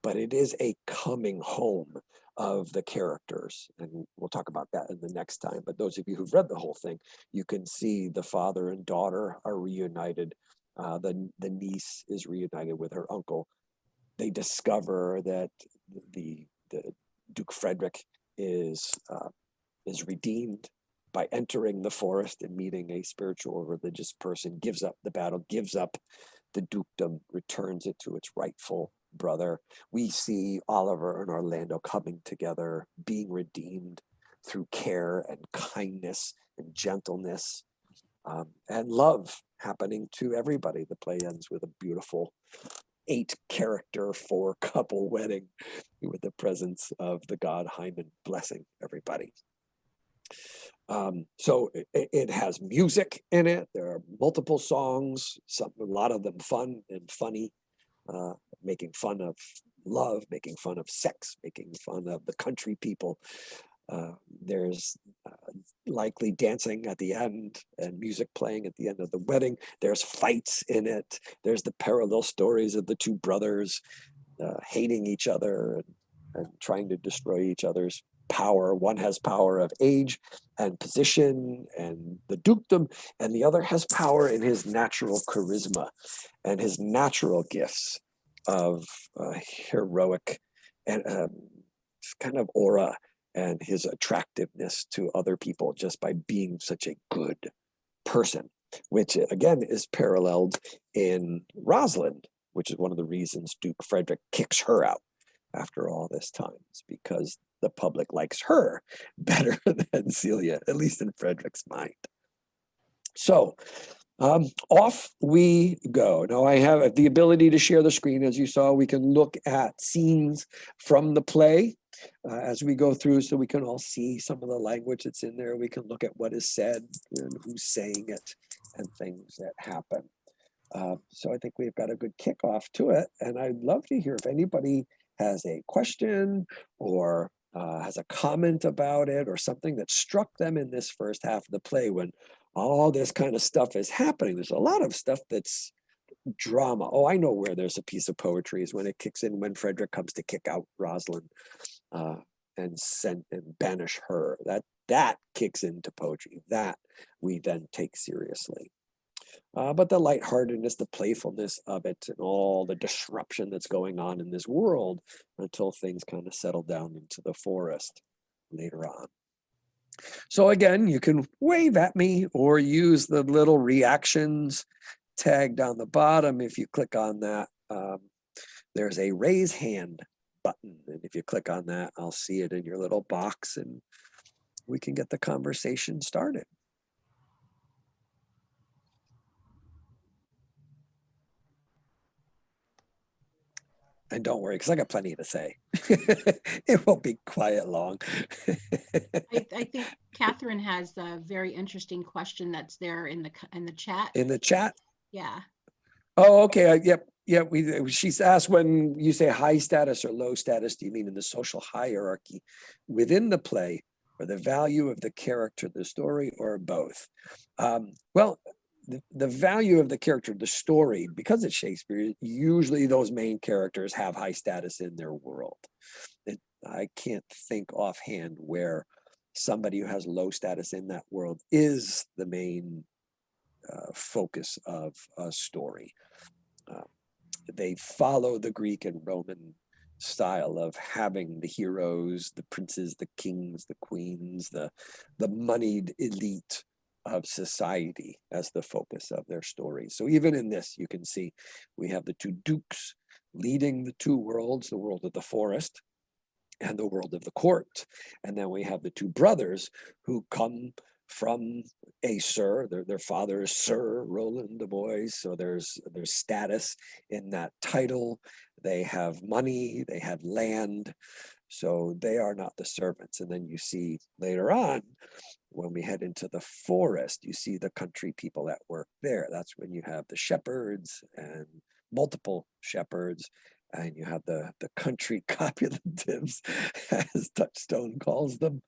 but it is a coming home of the characters. And we'll talk about that in the next time. But those of you who've read the whole thing, you can see the father and daughter are reunited. The niece is reunited with her uncle. They discover that the Duke Frederick is redeemed by entering the forest and meeting a spiritual or religious person, gives up the battle, gives up the dukedom, returns it to its rightful brother. We see Oliver and Orlando coming together, being redeemed through care and kindness and gentleness, and love happening to everybody. The play ends with a beautiful 8-character 4-couple wedding with the presence of the god Hymen blessing everybody. So it has music in it. There are multiple songs, a lot of them fun and funny, making fun of love, making fun of sex, making fun of the country people. There's likely dancing at the end and music playing at the end of the wedding. There's fights in it. There's the parallel stories of the two brothers hating each other and trying to destroy each other's power. One has power of age and position and the dukedom, and the other has power in his natural charisma and his natural gifts of heroic and kind of aura, and his attractiveness to other people just by being such a good person, which again is paralleled in Rosalind, which is one of the reasons Duke Frederick kicks her out after all this time, is because the public likes her better than Celia, at least in Frederick's mind. So off we go. Now I have the ability to share the screen. As you saw, we can look at scenes from the play as we go through, so we can all see some of the language that's in there. We can look at what is said and who's saying it and things that happen. So I think we've got a good kickoff to it, and I'd love to hear if anybody has a question or has a comment about it, or something that struck them in this first half of the play when all this kind of stuff is happening. There's a lot of stuff that's drama. Oh, I know where there's a piece of poetry is when it kicks in, when Frederick comes to kick out Rosalind and banish her. That kicks into poetry. That we then take seriously. But the lightheartedness, the playfulness of it, and all the disruption that's going on in this world until things kind of settle down into the forest later on. So again, you can wave at me or use the little reactions tag down the bottom. If you click on that, there's a raise hand button. And if you click on that, I'll see it in your little box and we can get the conversation started. And don't worry, because I got plenty to say. It won't be quiet long. I think Catherine has a very interesting question that's there in the chat. In the chat? Yeah. Oh, okay. Yep. Yeah. She's asked, when you say high status or low status, do you mean in the social hierarchy within the play, or the value of the character, the story, or both? Well, the value of the character, the story, because it's Shakespeare, usually those main characters have high status in their world. I can't think offhand where somebody who has low status in that world is the main focus of a story. They follow the Greek and Roman style of having the heroes, the princes, the kings, the queens, the moneyed elite of society as the focus of their story. So even in this, you can see we have the two dukes leading the two worlds, the world of the forest and the world of the court. And then we have the two brothers who come from a sir. Their father is Sir Roland de Boys, so there's status in that title. They have money, they have land, so they are not the servants. And then you see later on, when we head into the forest, you see the country people at work there. That's when you have the shepherds and multiple shepherds, and you have the country copulatives, as Touchstone calls them,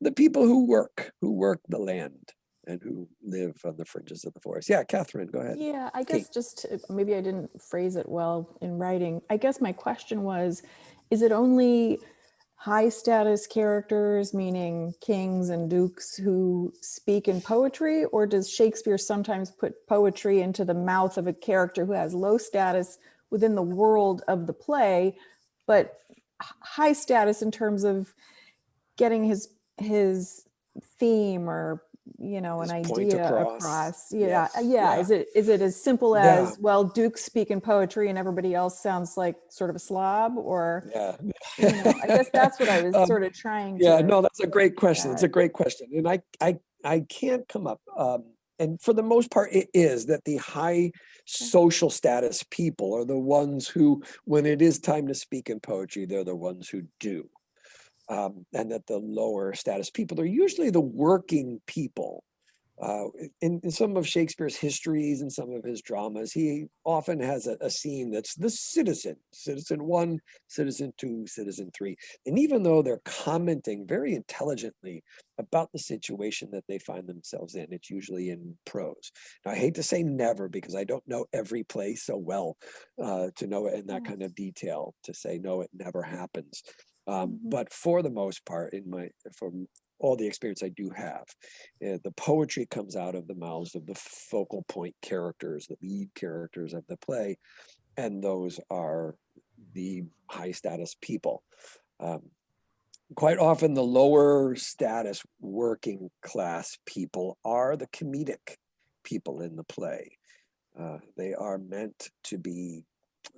the people who work the land and who live on the fringes of the forest. Yeah, Catherine, go ahead. Yeah, I guess maybe I didn't phrase it well in writing. I guess my question was, is it only high status characters, meaning kings and dukes, who speak in poetry, or does Shakespeare sometimes put poetry into the mouth of a character who has low status within the world of the play, but high status in terms of getting his theme or, you know, an His point idea across. across. Yes, Yeah. yeah. Is it as simple Yeah. as, well, Duke's speaking poetry and everybody else sounds like sort of a slob, or, Yeah. you know, I guess that's what I was sort of trying to. No, that's a great question. It's a great question. And I can't come up. And for the most part, it is that the high social status people are the ones who, when it is time to speak in poetry, they're the ones who do. And that the lower status people are usually the working people. In some of Shakespeare's histories and some of his dramas, he often has a scene that's the citizen 1, citizen 2, citizen 3. And even though they're commenting very intelligently about the situation that they find themselves in, it's usually in prose. Now, I hate to say never, because I don't know every play so well to know it in that kind of detail, to say, no, it never happens. But for the most part, from all the experience I do have, the poetry comes out of the mouths of the focal point characters, the lead characters of the play, and those are the high status people. Quite often the lower status working class people are the comedic people in the play. They are meant to be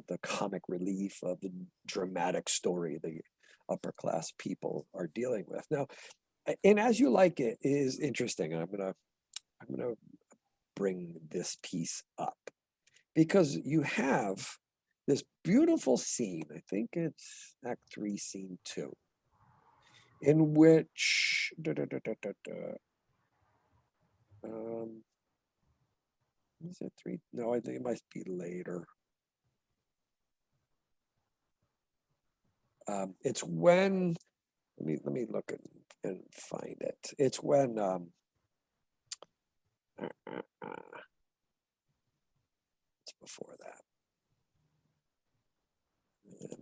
the comic relief of the dramatic story the upper class people are dealing with. Now, and As You Like It is interesting. I'm gonna bring this piece up because you have this beautiful scene. I think it's Act 3, Scene 2, in which is it 3? No, I think it might be later. It's when let me look and find it. It's when it's before that.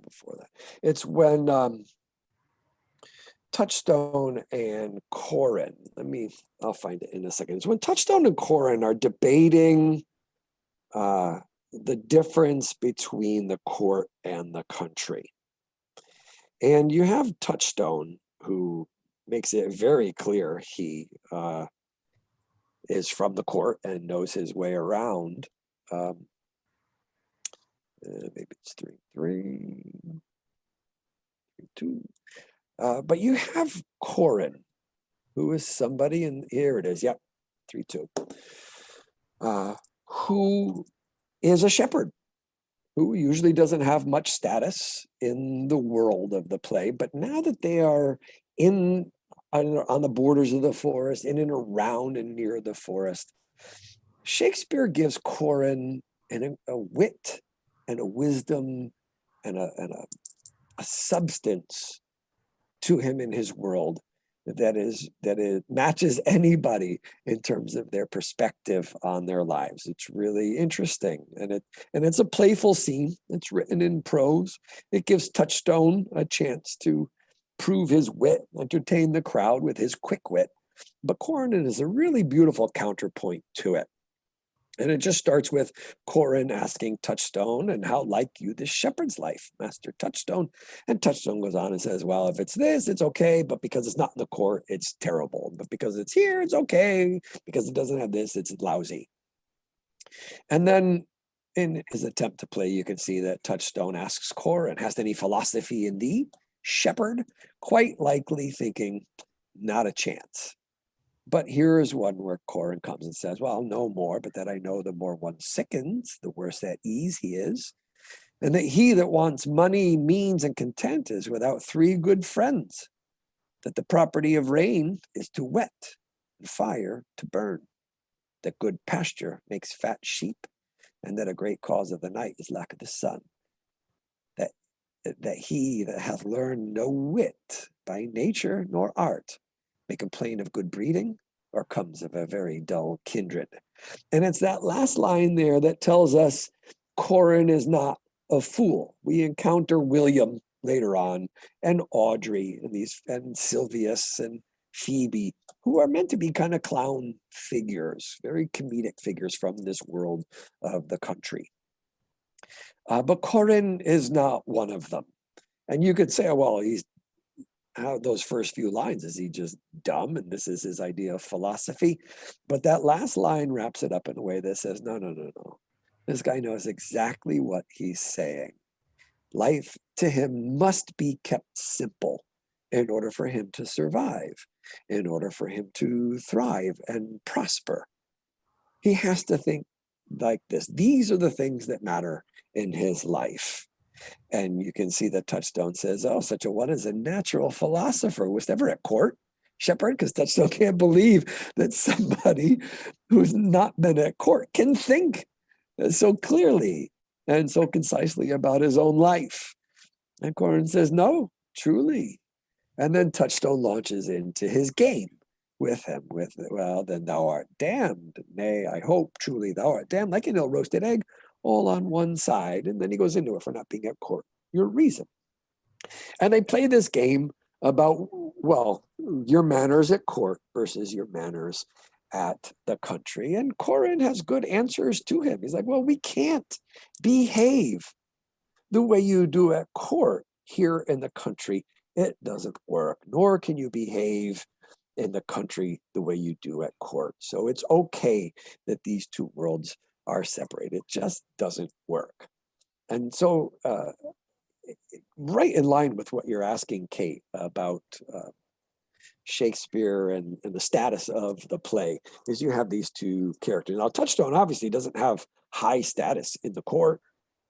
Before that, it's when Touchstone and Corin. I'll find it in a second. It's when Touchstone and Corin are debating the difference between the court and the country. And you have Touchstone, who makes it very clear he is from the court and knows his way around. Maybe it's 3, 2. But you have Corin, who is somebody, and here it is. Yep, 3, 2. Who is a shepherd, who usually doesn't have much status in the world of the play, but now that they are on the borders of the forest, in and around and near the forest, Shakespeare gives Corin a wit and a wisdom and a substance to him in his world that matches anybody in terms of their perspective on their lives. It's really interesting, and it's a playful scene. It's written in prose. It gives Touchstone a chance to prove his wit, entertain the crowd with his quick wit. But Corin is a really beautiful counterpoint to it. And it just starts with Corin asking Touchstone, and how like you this shepherd's life, Master Touchstone? And Touchstone goes on and says, well, if it's this, it's okay, but because it's not in the court, it's terrible. But because it's here, it's okay. Because it doesn't have this, it's lousy. And then in his attempt to play, you can see that Touchstone asks Corin, hast any philosophy in thee, shepherd? Quite likely thinking, not a chance. But here is one where Corin comes and says, well, no more, but that I know the more one sickens, the worse at ease he is. And that he that wants money, means, and content is without 3 good friends. That the property of rain is to wet, and fire to burn. That good pasture makes fat sheep, and that a great cause of the night is lack of the sun. That he that hath learned no wit by nature nor art may complain of good breeding, or comes of a very dull kindred. And it's that last line there that tells us Corin is not a fool. We encounter William later on, and Audrey, and Sylvius and Phoebe, who are meant to be kind of clown figures, very comedic figures from this world of the country. But Corin is not one of them. And you could say, oh, well, he's how those first few lines, is he just dumb? And this is his idea of philosophy. But that last line wraps it up in a way that says, no, no, no, no. This guy knows exactly what he's saying. Life to him must be kept simple in order for him to survive, in order for him to thrive and prosper. He has to think like this. These are the things that matter in his life. And you can see the touchstone says, oh, such a one is a natural philosopher. Was never at court, Shepherd, because touchstone can't believe that somebody who's not been at court can think so clearly and so concisely about his own life. And Corin says, no, truly. And then touchstone launches into his game with him, with, well, then thou art damned. Nay, I hope truly thou art damned, like an ill-roasted egg, all on one side. And then he goes into it for not being at court, your reason. And they play this game about, well, your manners at court versus your manners at the country. And Corin has good answers to him. He's like, well, we can't behave the way you do at court here in the country. It doesn't work, nor can you behave in the country the way you do at court. So it's okay that these two worlds are separated. It just doesn't work. And so right in line with what you're asking, Kate, about Shakespeare and the status of the play, is you have these two characters. Now, Touchstone obviously doesn't have high status in the court.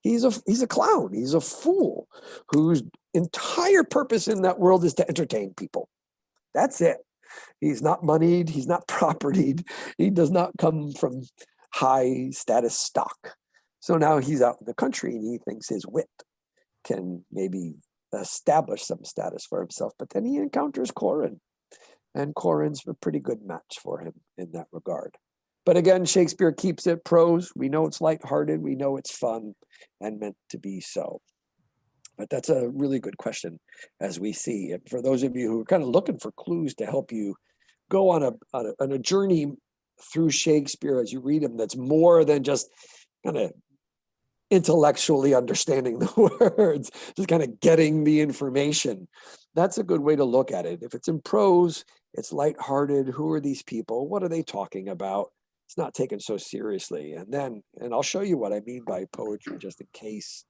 He's a clown. He's a fool whose entire purpose in that world is to entertain people. That's it. He's not moneyed. He's not propertied. He does not come from high status stock. So now he's out in the country and he thinks his wit can maybe establish some status for himself. But then he encounters Corin, and Corin's a pretty good match for him in that regard. But again, Shakespeare keeps it prose. We know it's lighthearted. We know it's fun and meant to be so. But that's a really good question, as we see. And for those of you who are kind of looking for clues to help you go on a journey through Shakespeare as you read him, that's more than just kind of intellectually understanding the words, just kind of getting the information. That's a good way to look at it. If it's in prose, it's lighthearted. Who are these people? What are they talking about? It's not taken so seriously. And I'll show you what I mean by poetry, just in case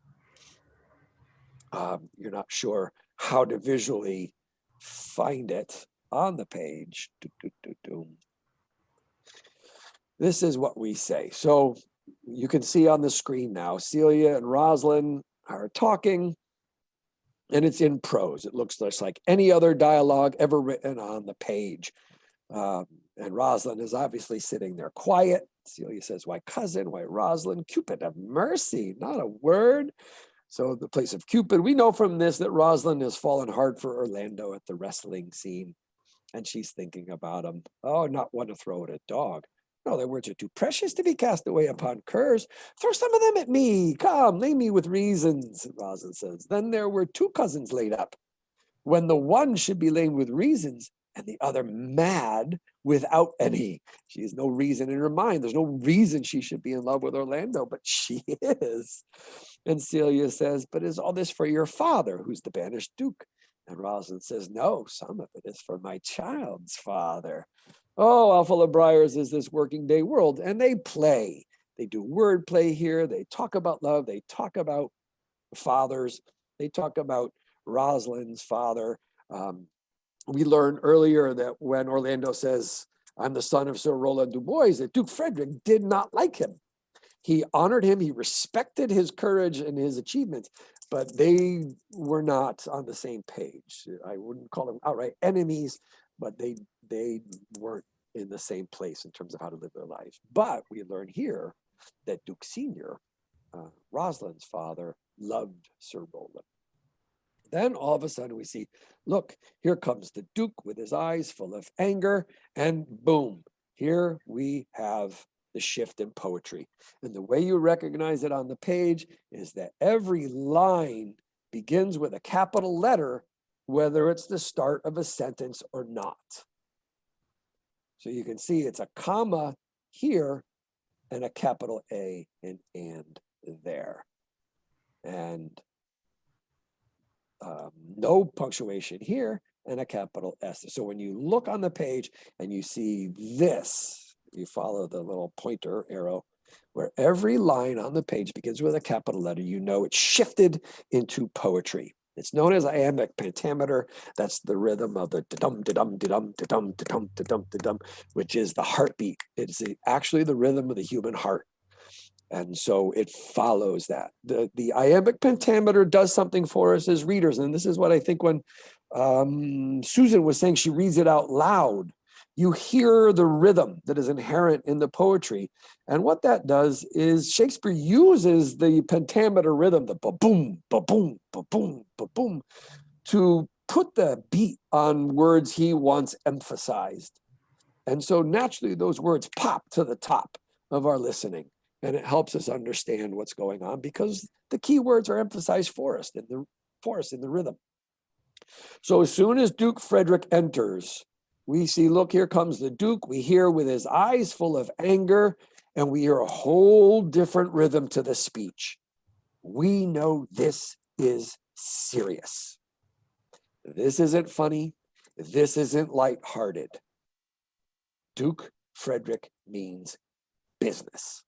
you're not sure how to visually find it on the page. This is what we say. So you can see on the screen now, Celia and Rosalind are talking, and it's in prose. It looks just like any other dialogue ever written on the page. And Rosalind is obviously sitting there quiet. Celia says, why cousin, why Rosalind? Cupid have mercy, not a word. So the place of Cupid, we know from this that Rosalind has fallen hard for Orlando at the wrestling scene. And she's thinking about him. Oh, not one to throw at a dog. No, their words are too precious to be cast away upon curs. Throw some of them at me. Come, lay me with reasons, Rosalind says. Then there were two cousins laid up, when the one should be laid with reasons and the other mad without any. She has no reason in her mind. There's no reason she should be in love with Orlando, but she is. And Celia says, but is all this for your father, who's the banished duke? And Rosalind says, no, some of it is for my child's father. Oh, how full of briars is this working day world. And they play. They do word play here. They talk about love. They talk about fathers. They talk about Rosalind's father. We learned earlier that when Orlando says, I'm the son of Sir Roland du Bois, that Duke Frederick did not like him. He honored him. He respected his courage and his achievements, but they were not on the same page. I wouldn't call them outright enemies, but they weren't in the same place in terms of how to live their lives. But we learn here that Duke Senior, Rosalind's father, loved Sir Roland. Then all of a sudden we see, look, here comes the Duke with his eyes full of anger, and boom, here we have the shift in poetry. And the way you recognize it on the page is that every line begins with a capital letter, whether it's the start of a sentence or not. So you can see it's a comma here and a capital A and there. And no punctuation here, and a capital S. So when you look on the page and you see this, you follow the little pointer arrow, where every line on the page begins with a capital letter, you know it's shifted into poetry. It's known as iambic pentameter. That's the rhythm of the da-dum, da-dum, da-dum, da-dum, da-dum, da-dum, da-dum, which is the heartbeat. It's actually the rhythm of the human heart. And so it follows that. The iambic pentameter does something for us as readers. And this is what I think when Susan was saying she reads it out loud, you hear the rhythm that is inherent in the poetry. And what that does is Shakespeare uses the pentameter rhythm, the ba-boom, ba-boom, ba-boom, ba-boom, to put the beat on words he wants emphasized. And so naturally those words pop to the top of our listening. And it helps us understand what's going on because the key words are emphasized for us in the rhythm. So as soon as Duke Frederick enters, we see, look, here comes the Duke. We hear with his eyes full of anger, and we hear a whole different rhythm to the speech. We know this is serious. This isn't funny. This isn't lighthearted. Duke Frederick means business.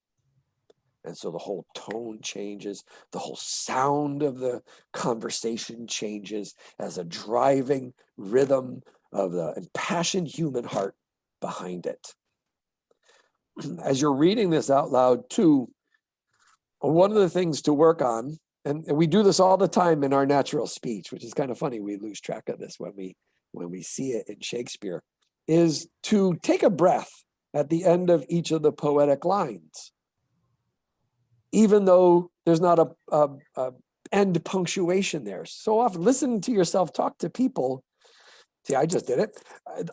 And so the whole tone changes, the whole sound of the conversation changes as a driving rhythm of the impassioned human heart behind it. As you're reading this out loud too, one of the things to work on, and we do this all the time in our natural speech, which is kind of funny, we lose track of this when we see it in Shakespeare, is to take a breath at the end of each of the poetic lines. Even though there's not a end punctuation there. So often, listen to yourself talk to people. See, I just did it.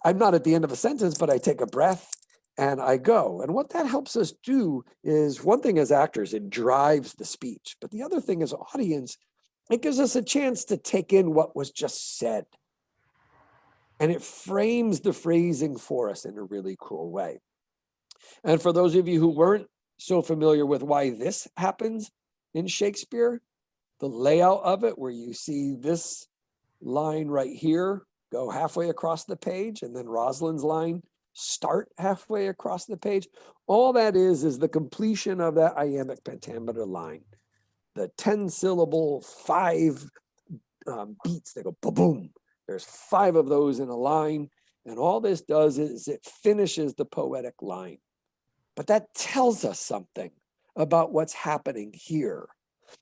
I'm not at the end of a sentence, but I take a breath and I go. And what that helps us do is, one thing as actors, it drives the speech. But the other thing as audience, it gives us a chance to take in what was just said. And it frames the phrasing for us in a really cool way. And for those of you who weren't so familiar with why this happens in Shakespeare, the layout of it, where you see this line right here go halfway across the page, and then Rosalind's line start halfway across the page, all that is the completion of that iambic pentameter line. The 10-syllable, 5 beats, they go ba-boom. There's 5 of those in a line, and all this does is it finishes the poetic line. But that tells us something about what's happening here.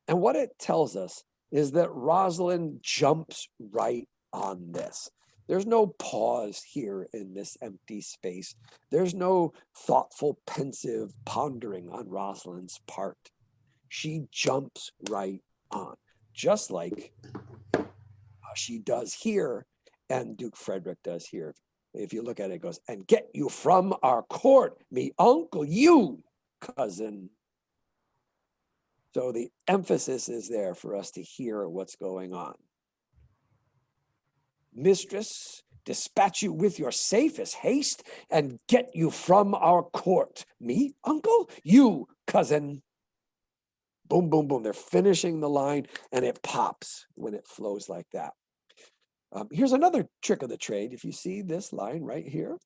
And what it tells us is that Rosalind jumps right on this. There's no pause here in this empty space. There's no thoughtful, pensive pondering on Rosalind's part. She jumps right on, just like she does here and Duke Frederick does here. If you look at it, it goes, and get you from our court, me uncle, you cousin. So the emphasis is there for us to hear what's going on. Mistress, dispatch you with your safest haste and get you from our court. Me, uncle, you cousin. Boom, boom, boom. They're finishing the line and it pops when it flows like that. Here's another trick of the trade. If you see this line right here,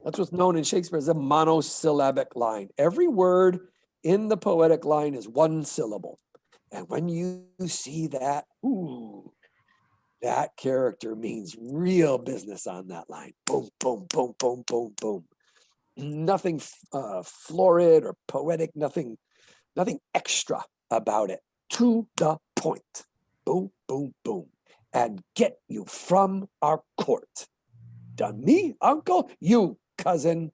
that's what's known in Shakespeare as a monosyllabic line. Every word in the poetic line is one syllable. And when you see that, ooh, that character means real business on that line. Boom, boom, boom, boom, boom, boom. Nothing florid or poetic, nothing extra about it. To the point. Boom, boom, boom. And get you from our court. Done me, uncle, you cousin.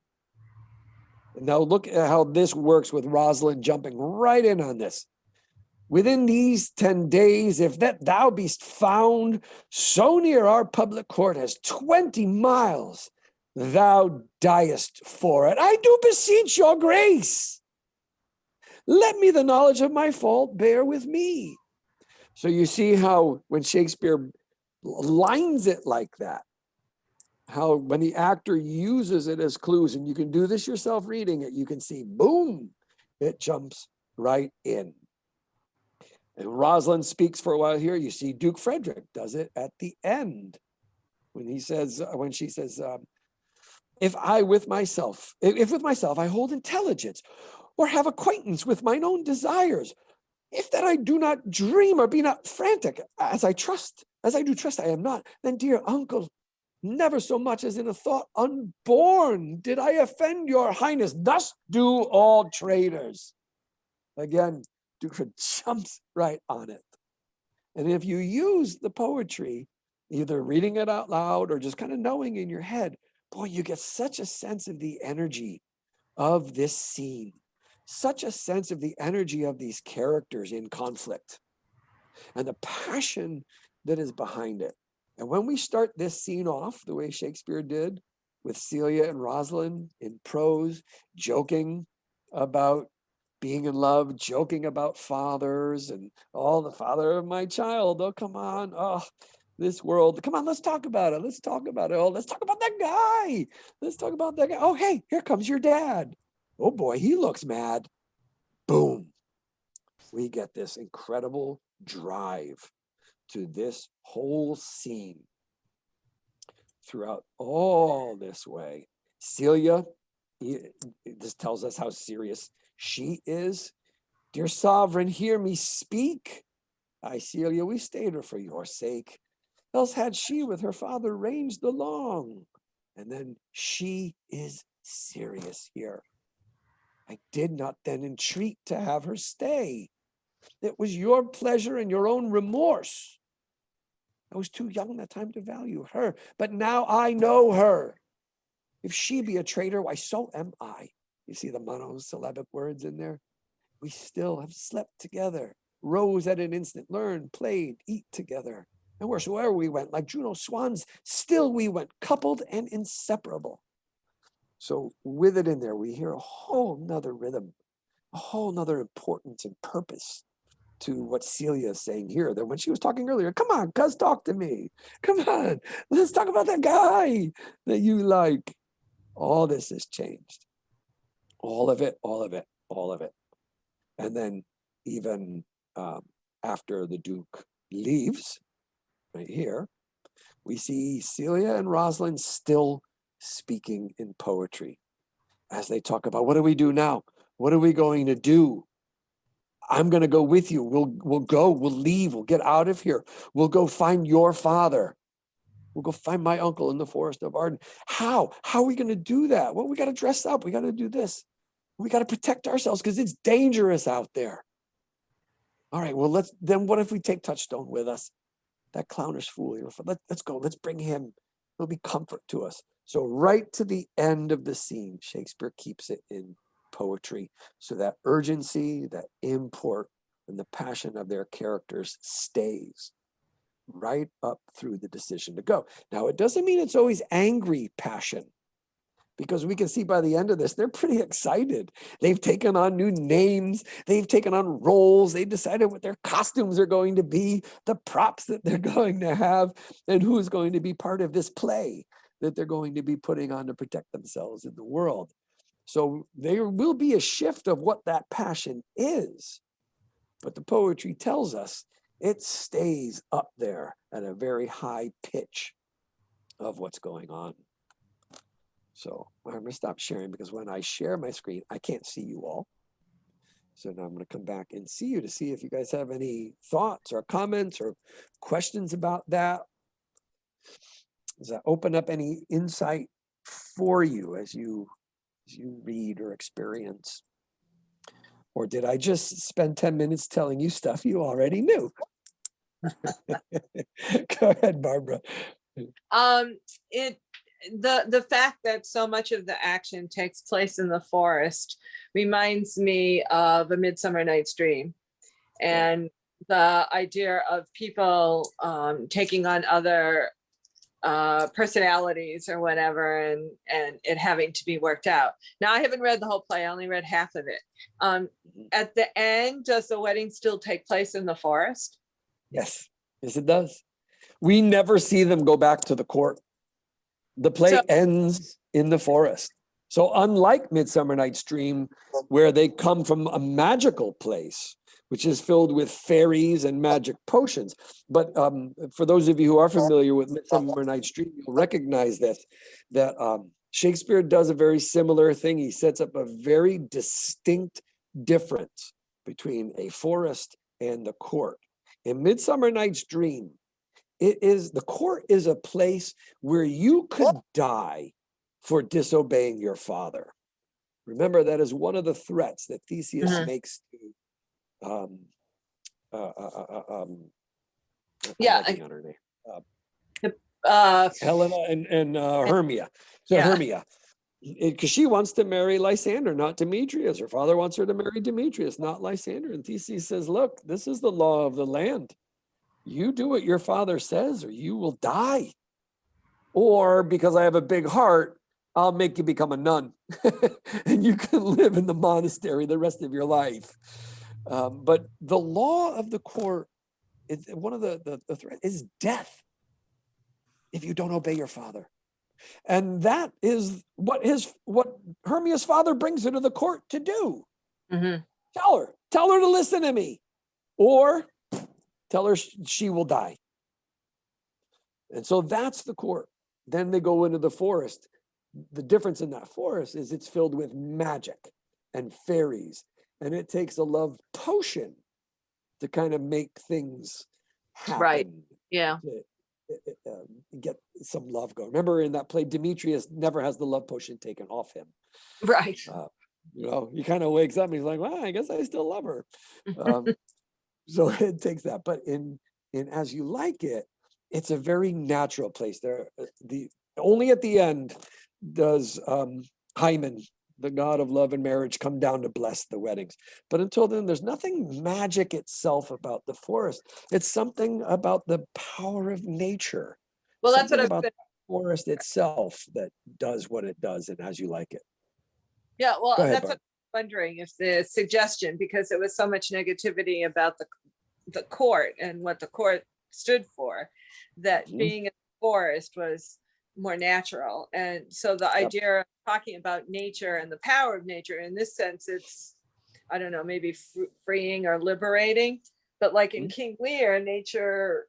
Now look at how this works with Rosalind jumping right in on this. Within these 10 days, if that thou be'st found so near our public court as 20 miles, thou diest for it. I do beseech your grace. Let me the knowledge of my fault bear with me. So you see how when Shakespeare lines it like that, how when the actor uses it as clues, and you can do this yourself reading it, you can see, boom, it jumps right in. And Rosalind speaks for a while here. You see Duke Frederick does it at the end when he says, when she says, if with myself I hold intelligence or have acquaintance with mine own desires, if that I do not dream or be not frantic, as I do trust I am not, then dear uncle, never so much as in a thought unborn did I offend your highness. Thus do all traitors. Again, Duke jumps right on it. And if you use the poetry, either reading it out loud or just kind of knowing in your head, boy, you get such a sense of the energy of this scene, such a sense of the energy of these characters in conflict and the passion that is behind it. And when we start this scene off the way Shakespeare did with Celia and Rosalind in prose, joking about being in love, joking about fathers and, oh, the father of my child, oh, come on, oh, this world, come on, let's talk about it. Let's talk about it. Oh, let's talk about that guy. Let's talk about that guy. Oh, hey, here comes your dad. Oh boy, he looks mad. Boom. We get this incredible drive to this whole scene throughout all this way. Celia, this tells us how serious she is. Dear sovereign, hear me speak. I, Celia, we stayed her for your sake. Else had she with her father ranged along. And then she is serious here. I did not then entreat to have her stay. It was your pleasure and your own remorse. I was too young that time to value her, but now I know her. If she be a traitor, why so am I. You see the monosyllabic words in there? We still have slept together, rose at an instant, learned, played, eat together. And wheresoever we went, like Juno's swans, still we went coupled and inseparable. So with it in there, we hear a whole nother rhythm, a whole nother importance and purpose to what Celia is saying here. That when she was talking earlier, come on, cuz, talk to me. Come on, let's talk about that guy that you like. All this has changed. All of it, all of it, all of it. And then even after the Duke leaves, right here, we see Celia and Rosalind still speaking in poetry as they talk about, what do we do now? What are we going to do? I'm going to go with you. We'll go, we'll leave, we'll get out of here. We'll go find your father. We'll go find my uncle in the Forest of Arden. How are we going to do that? Well, we got to dress up. We got to do this. We got to protect ourselves because it's dangerous out there. All right, well, then what if we take Touchstone with us? That clownish fool here. Let's go. Let's bring him. It'll be comfort to us. So right to the end of the scene, Shakespeare keeps it in poetry. So that urgency, that import, and the passion of their characters stays right up through the decision to go. Now, it doesn't mean it's always angry passion, because we can see by the end of this, they're pretty excited. They've taken on new names. They've taken on roles. They've decided what their costumes are going to be, the props that they're going to have, and who's going to be part of this play that they're going to be putting on to protect themselves in the world. So there will be a shift of what that passion is. But the poetry tells us it stays up there at a very high pitch of what's going on. So I'm going to stop sharing because when I share my screen, I can't see you all. So now I'm going to come back and see you to see if you guys have any thoughts or comments or questions about that. Does that open up any insight for you as you read or experience? Or did I just spend 10 minutes telling you stuff you already knew? Go ahead, Barbara. The fact that so much of the action takes place in the forest reminds me of A Midsummer Night's Dream, and the idea of people taking on other personalities or whatever, and it having to be worked out. Now, I haven't read the whole play. I only read half of it. At the end, does the wedding still take place in the forest? Yes, it does. We never see them go back to the court. The play ends in the forest. So unlike Midsummer Night's Dream, where they come from a magical place, which is filled with fairies and magic potions. But for those of you who are familiar with Midsummer Night's Dream, you'll recognize this, that Shakespeare does a very similar thing. He sets up a very distinct difference between a forest and the court. In Midsummer Night's Dream, the court is a place where you could die for disobeying your father. Remember, that is one of the threats that Theseus makes to Helena and Hermia. So Hermia, because she wants to marry Lysander, not Demetrius. Her father wants her to marry Demetrius, not Lysander. And Theseus says, look, this is the law of the land. You do what your father says or you will die. Or because I have a big heart, I'll make you become a nun and you can live in the monastery the rest of your life. But the law of the court, one of the threats is death if you don't obey your father. And that is what Hermia's father brings her to the court to do. Tell her to listen to me, or tell her she will die. And so that's the court. Then they go into the forest. The difference in that forest is it's filled with magic and fairies, and it takes a love potion to kind of make things happen. Right. Yeah. Get some love going. Remember in that play, Demetrius never has the love potion taken off him. Right. He kind of wakes up and he's like, well, I guess I still love her. So it takes that. But in As You Like It, it's a very natural place. Only at the end does Hymen, the god of love and marriage, come down to bless the weddings. But until then, there's nothing magic itself about the forest. It's something about the power of nature. Well, that's something what about the forest itself that does what it does and As You Like It. Yeah, well, Go ahead, that's what I'm wondering, if the suggestion, because there was so much negativity about the court and what the court stood for, that being in the forest was more natural. And so the idea of talking about nature and the power of nature, in this sense, it's, I don't know, maybe freeing or liberating. But like in King Lear, nature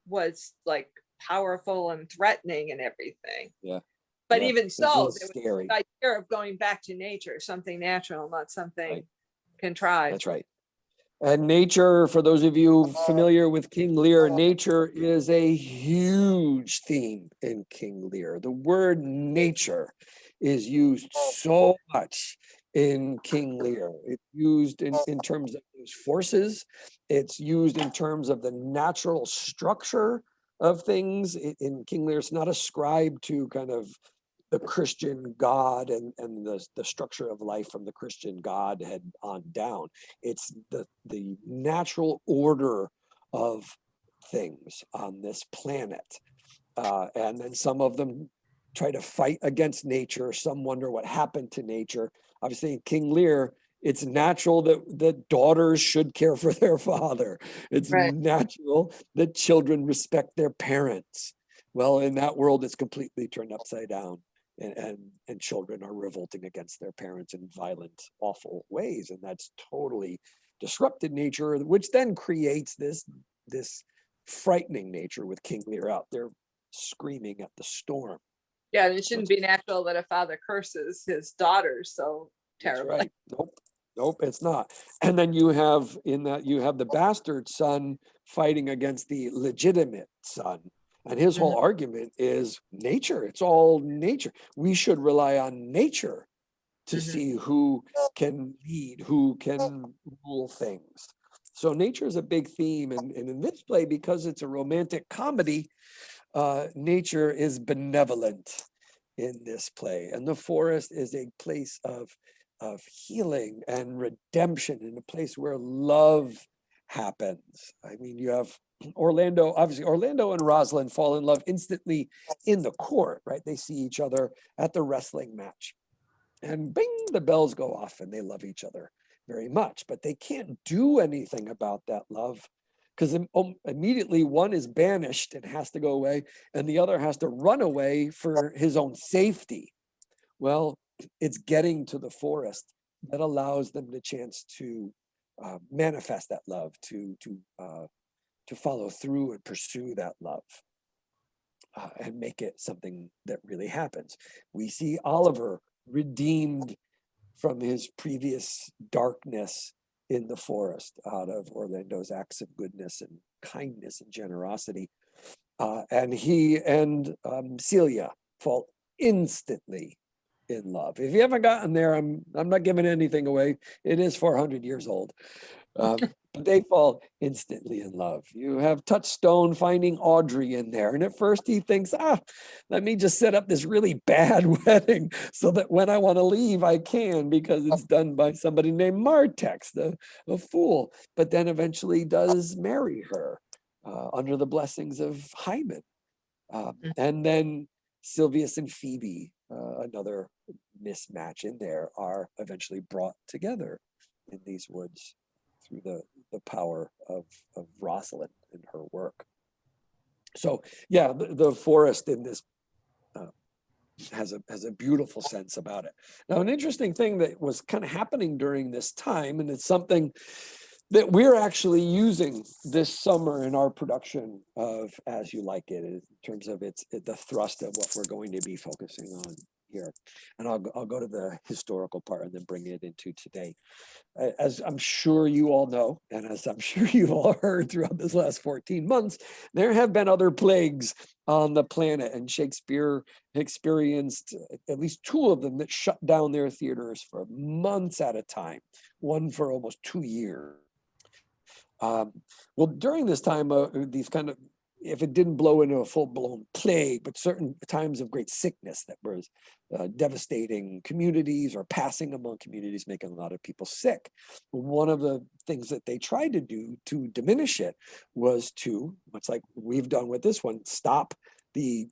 was like powerful and threatening and everything. Yeah. But even so, there was scary. the idea of going back to nature, something natural, not something contrived. That's right. And nature, for those of you familiar with King Lear, nature is a huge theme in King Lear. The word nature is used so much in King Lear. It's used in terms of those forces. It's used in terms of the natural structure of things. In King Lear, it's not ascribed to kind of the Christian God and the structure of life from the Christian Godhead on down. It's the natural order of things on this planet. And then some of them try to fight against nature. Some wonder what happened to nature. Obviously in King Lear, it's natural that daughters should care for their father. It's natural that children respect their parents. Well, in that world, it's completely turned upside down. And children are revolting against their parents in violent, awful ways. And that's totally disrupted nature, which then creates this frightening nature with King Lear out there screaming at the storm. Yeah, and it shouldn't be natural that a father curses his daughters so terribly. Right. Nope, it's not. And then you have the bastard son fighting against the legitimate son. And his whole argument is nature. It's all nature. We should rely on nature to see who can lead, who can rule things. So nature is a big theme. And in this play, because it's a romantic comedy, nature is benevolent in this play. And the forest is a place of healing and redemption, in a place where love happens. I mean, you have Orlando and Rosalind fall in love instantly in the court, right? They see each other at the wrestling match and bing, the bells go off and they love each other very much, but they can't do anything about that love because immediately one is banished and has to go away and the other has to run away for his own safety. Well, it's getting to the forest that allows them the chance to manifest that love, to follow through and pursue that love, and make it something that really happens. We see Oliver redeemed from his previous darkness in the forest out of Orlando's acts of goodness and kindness and generosity. And he and Celia fall instantly in love. If you haven't gotten there, I'm not giving anything away. It is 400 years old. But they fall instantly in love. You have Touchstone finding Audrey in there. And at first he thinks, let me just set up this really bad wedding so that when I want to leave, I can, because it's done by somebody named Martex, a fool. But then eventually does marry her under the blessings of Hymen. And then Silvius and Phoebe, another mismatch in there, are eventually brought together in these woods through the power of Rosalind and her work. So yeah, the forest in this has a beautiful sense about it. Now, an interesting thing that was kind of happening during this time, and it's something that we're actually using this summer in our production of As You Like It, in terms of the thrust of what we're going to be focusing on here. And I'll go to the historical part and then bring it into today. As I'm sure you all know, and as I'm sure you've all heard throughout this last 14 months, there have been other plagues on the planet, and Shakespeare experienced at least 2 of them that shut down their theaters for months at a time, one for almost 2 years. Well, during this time, these kind of, if it didn't blow into a full-blown plague, but certain times of great sickness that was devastating communities or passing among communities, making a lot of people sick. One of the things that they tried to do to diminish it was to, much like we've done with this one, stop the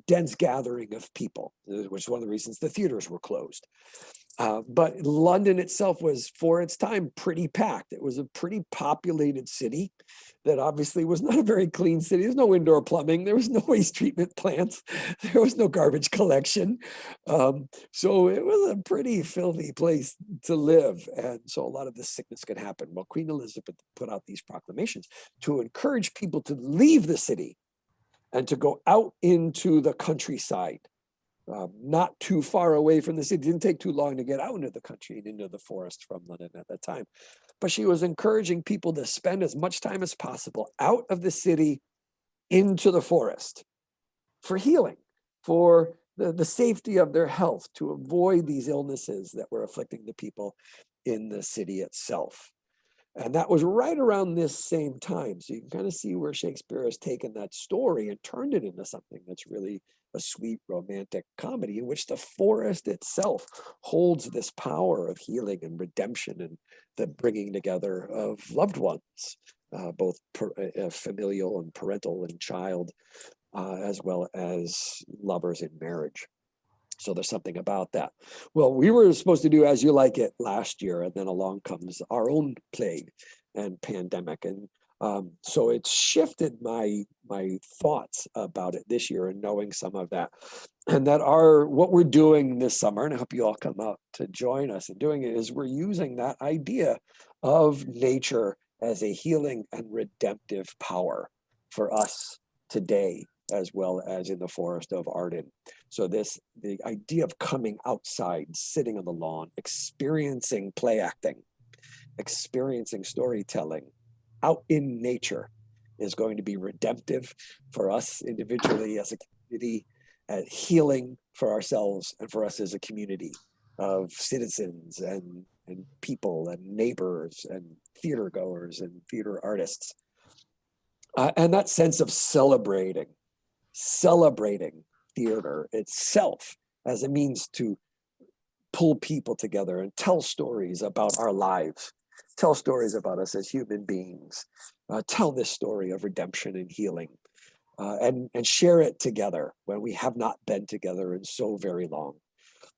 dense gathering of people, which is one of the reasons the theaters were closed. But London itself was, for its time, pretty packed. It was a pretty populated city that obviously was not a very clean city. There's no indoor plumbing. There was no waste treatment plants. There was no garbage collection. So it was a pretty filthy place to live. And so a lot of this sickness could happen. Well, Queen Elizabeth put out these proclamations to encourage people to leave the city and to go out into the countryside. Not too far away from the city. It didn't take too long to get out into the country and into the forest from London at that time. But she was encouraging people to spend as much time as possible out of the city into the forest for healing, for the safety of their health, to avoid these illnesses that were afflicting the people in the city itself. And that was right around this same time. So you can kind of see where Shakespeare has taken that story and turned it into something that's really a sweet romantic comedy in which the forest itself holds this power of healing and redemption and the bringing together of loved ones, both familial and parental and child, as well as lovers in marriage. So there's something about that. Well, we were supposed to do As You Like It last year, and then along comes our own plague and pandemic. And so it's shifted my thoughts about it this year, and knowing some of that. And that what we're doing this summer, and I hope you all come out to join us in doing it, is we're using that idea of nature as a healing and redemptive power for us today, as well as in the Forest of Arden. So the idea of coming outside, sitting on the lawn, experiencing play acting, experiencing storytelling out in nature is going to be redemptive for us individually as a community, and healing for ourselves and for us as a community of citizens and people and neighbors and theater goers and theater artists. And that sense of celebrating theater itself as a means to pull people together and tell stories about our lives, tell stories about us as human beings, tell this story of redemption and healing, and share it together when we have not been together in so very long.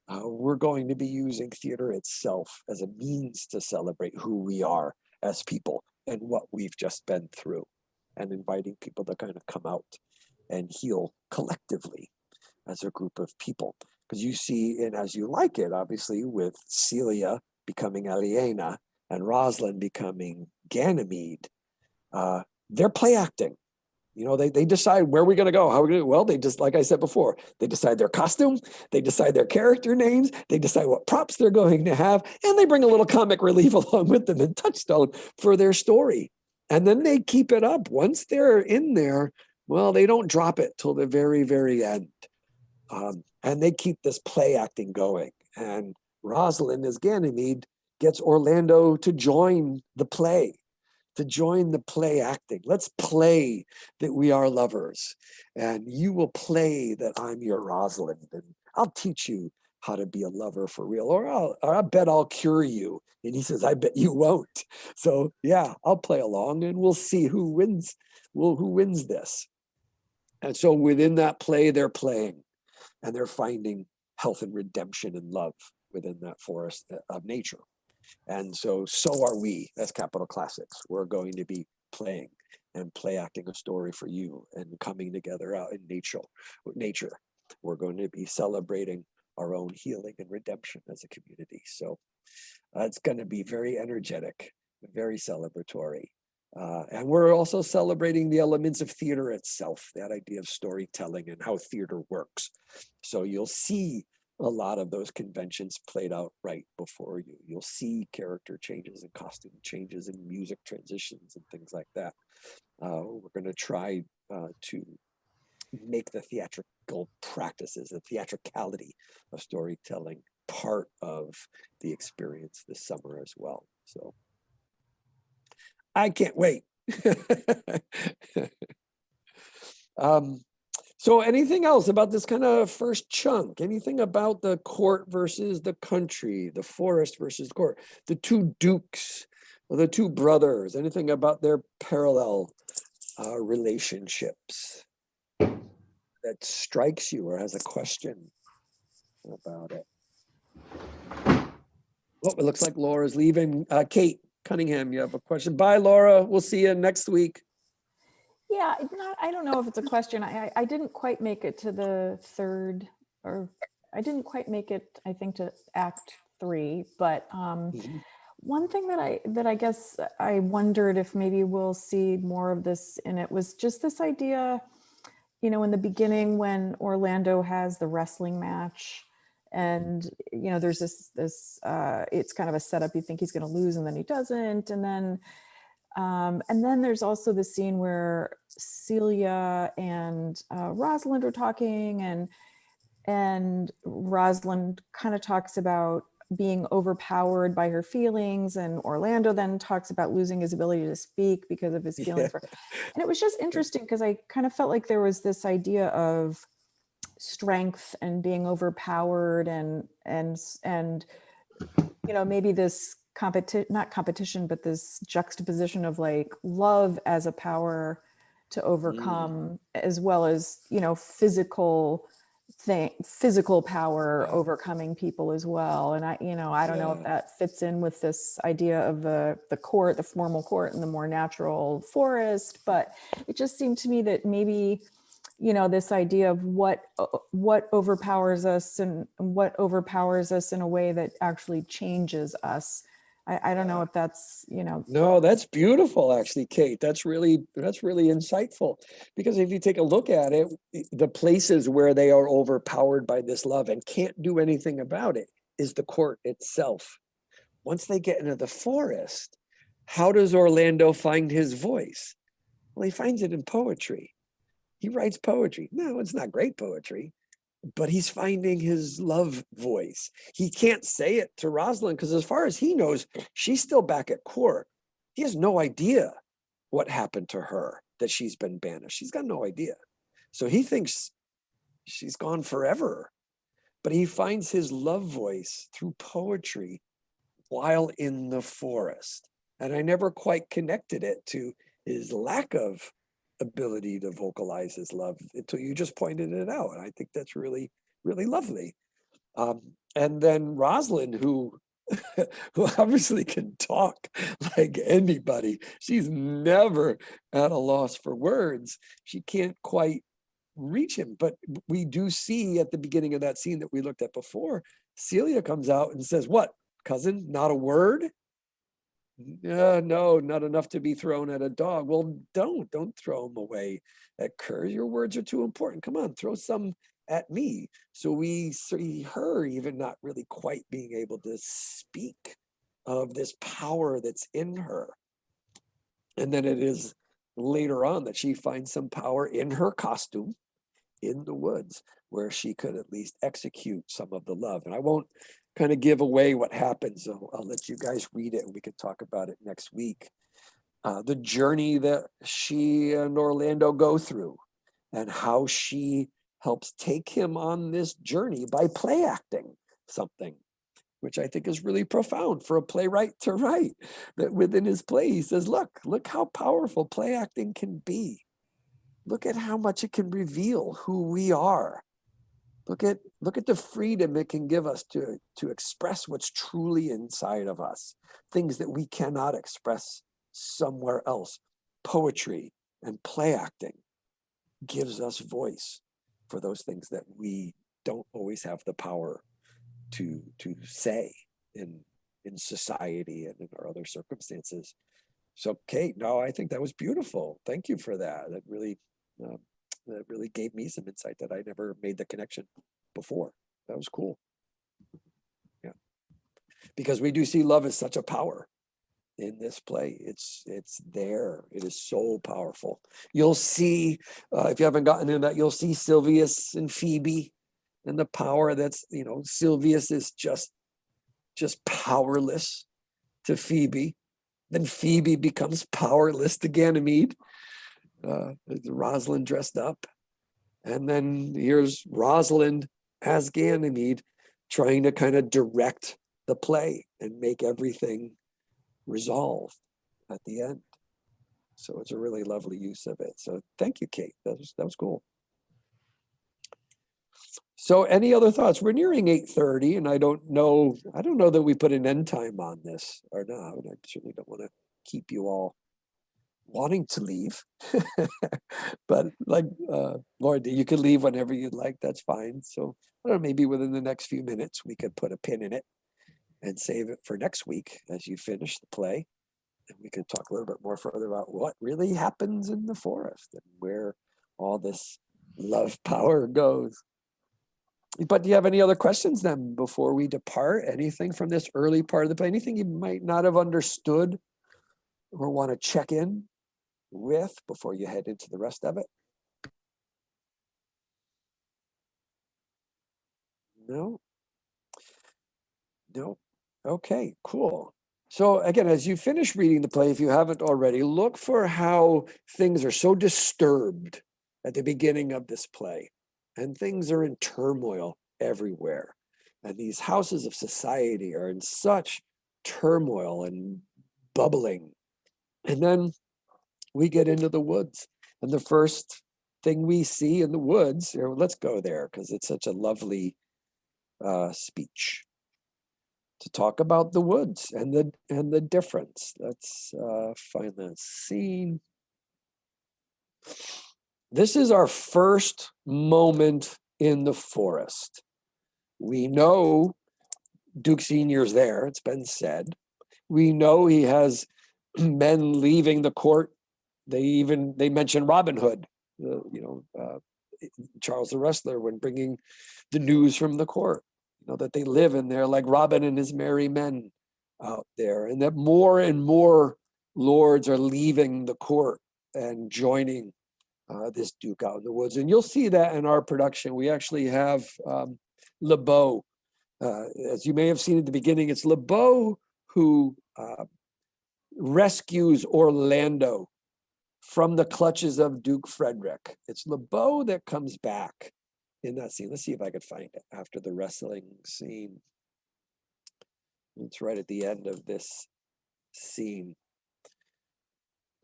We're going to be using theater itself as a means to celebrate who we are as people and what we've just been through, and inviting people to kind of come out and heal collectively as a group of people. Because you see in As You Like It, obviously, with Celia becoming Aliena and Rosalind becoming Ganymede, they're play acting. You know, they decide where we're going to go, how we're going to, well, they just, like I said before, they decide their costume, they decide their character names, they decide what props they're going to have, and they bring a little comic relief along with them in Touchstone for their story. And then they keep it up. Once they're in there, well, they don't drop it till the very, very end. And they keep this play acting going. And Rosalind, as Ganymede, gets Orlando to join the play. Acting. Let's play that we are lovers, and you will play that I'm your Rosalind, and I'll teach you how to be a lover for real, or I bet I'll cure you. And he says, I bet you won't. So yeah, I'll play along, and we'll see who wins. Who wins this? And so within that play, they're playing, and they're finding health and redemption and love within that forest of nature. And so are we as Capital Classics. We're going to be playing and play acting a story for you and coming together out in nature. We're going to be celebrating our own healing and redemption as a community. So it's going to be very energetic, very celebratory. And we're also celebrating the elements of theater itself, that idea of storytelling and how theater works. So you'll see a lot of those conventions played out right before you. You'll see character changes and costume changes and music transitions and things like that. We're going to try to make the theatrical practices, the theatricality of storytelling part of the experience this summer as well. So I can't wait. So anything else about this kind of first chunk? Anything about the court versus the country, the forest versus the court, the two dukes, or the two brothers, anything about their parallel relationships that strikes you or has a question about it? Oh, it looks like Laura's leaving. Kate Cunningham, you have a question. Bye, Laura. We'll see you next week. Yeah, I don't know if it's a question. I didn't quite make it to the third, or I didn't quite make it, I think, to Act 3. But one thing that I guess I wondered if maybe we'll see more of this in it was just this idea, you know, in the beginning when Orlando has the wrestling match, and you know, there's this it's kind of a setup. You think he's going to lose, and then he doesn't, and then there's also the scene where Celia and Rosalind are talking, and Rosalind kind of talks about being overpowered by her feelings, and Orlando then talks about losing his ability to speak because of his feelings for her. And it was just interesting because I kind of felt like there was this idea of strength and being overpowered, and you know, maybe this not competition, but this juxtaposition of like love as a power to overcome, as well as, you know, physical power overcoming people as well. And I don't know if that fits in with this idea of the court, the formal court, and the more natural forest, but it just seemed to me that maybe, you know, this idea of what overpowers us and what overpowers us in a way that actually changes us. I don't know if that's, you know. No, that's beautiful, actually, Kate. That's really insightful, because if you take a look at it, the places where they are overpowered by this love and can't do anything about it is the court itself. Once they get into the forest, how does Orlando find his voice? Well, he finds it in poetry. He writes poetry. No, it's not great poetry, but he's finding his love voice. He can't say it to Rosalind because as far as he knows, she's still back at court. He has no idea what happened to her, that she's been banished. She's got no idea. So he thinks she's gone forever, but he finds his love voice through poetry while in the forest. And I never quite connected it to his lack of ability to vocalize his love until you just pointed it out. And I think that's really, really lovely. And then Rosalind, who obviously can talk like anybody. She's never at a loss for words. She can't quite reach him, but we do see at the beginning of that scene that we looked at before, Celia comes out and says, "What, cousin, not a word?" No, not enough to be thrown at a dog. Well, don't throw them away at Kerr. Your words are too important. Come on, throw some at me. So we see her even not really quite being able to speak of this power that's in her. And then it is later on that she finds some power in her costume in the woods, where she could at least execute some of the love. And I won't kind of give away what happens. I'll let you guys read it and we can talk about it next week. The journey that she and Orlando go through and how she helps take him on this journey by play acting something, which I think is really profound for a playwright to write. That within his play, he says, look how powerful play acting can be. Look at how much it can reveal who we are. Look at the freedom it can give us to express what's truly inside of us, things that we cannot express somewhere else. Poetry and play acting gives us voice for those things that we don't always have the power to say in society and in our other circumstances. So Kate, no, I think that was beautiful. Thank you for that. That really gave me some insight that I never made the connection before. That was cool. Yeah, because we do see love as such a power in this play. It's there. It is so powerful. You'll see, if you haven't gotten into that, you'll see Sylvius and Phoebe and the power that's, Sylvius is just powerless to Phoebe. Then Phoebe becomes powerless to Ganymede. Rosalind dressed up. And then here's Rosalind as Ganymede trying to kind of direct the play and make everything resolved at the end. So it's a really lovely use of it. So thank you, Kate. That was cool. So any other thoughts? We're nearing 8:30 and I don't know that we put an end time on this or not. I certainly don't want to keep you all wanting to leave. But like Laura, you could leave whenever you'd like. That's fine. So I don't know, maybe within the next few minutes we could put a pin in it and save it for next week as you finish the play. And we could talk a little bit more further about what really happens in the forest and where all this love power goes. But do you have any other questions then before we depart? Anything from this early part of the play? Anything you might not have understood or want to check in with before you head into the rest of it? No? Okay, cool. So again, as you finish reading the play, if you haven't already, look for how things are so disturbed at the beginning of this play. And things are in turmoil everywhere. And these houses of society are in such turmoil and bubbling. And then we get into the woods. And the first thing we see in the woods, let's go there because it's such a lovely speech to talk about the woods and the difference. Let's find that scene. This is our first moment in the forest. We know Duke Senior's there, it's been said. We know he has men leaving the court. They mention Robin Hood, Charles the Wrestler, when bringing the news from the court, that they live in there like Robin and his merry men out there, and that more and more lords are leaving the court and joining this Duke out in the woods. And you'll see that in our production. We actually have LeBeau. As you may have seen at the beginning, it's LeBeau who rescues Orlando from the clutches of Duke Frederick. It's LeBeau that comes back in that scene. Let's see if I could find it after the wrestling scene. It's right at the end of this scene.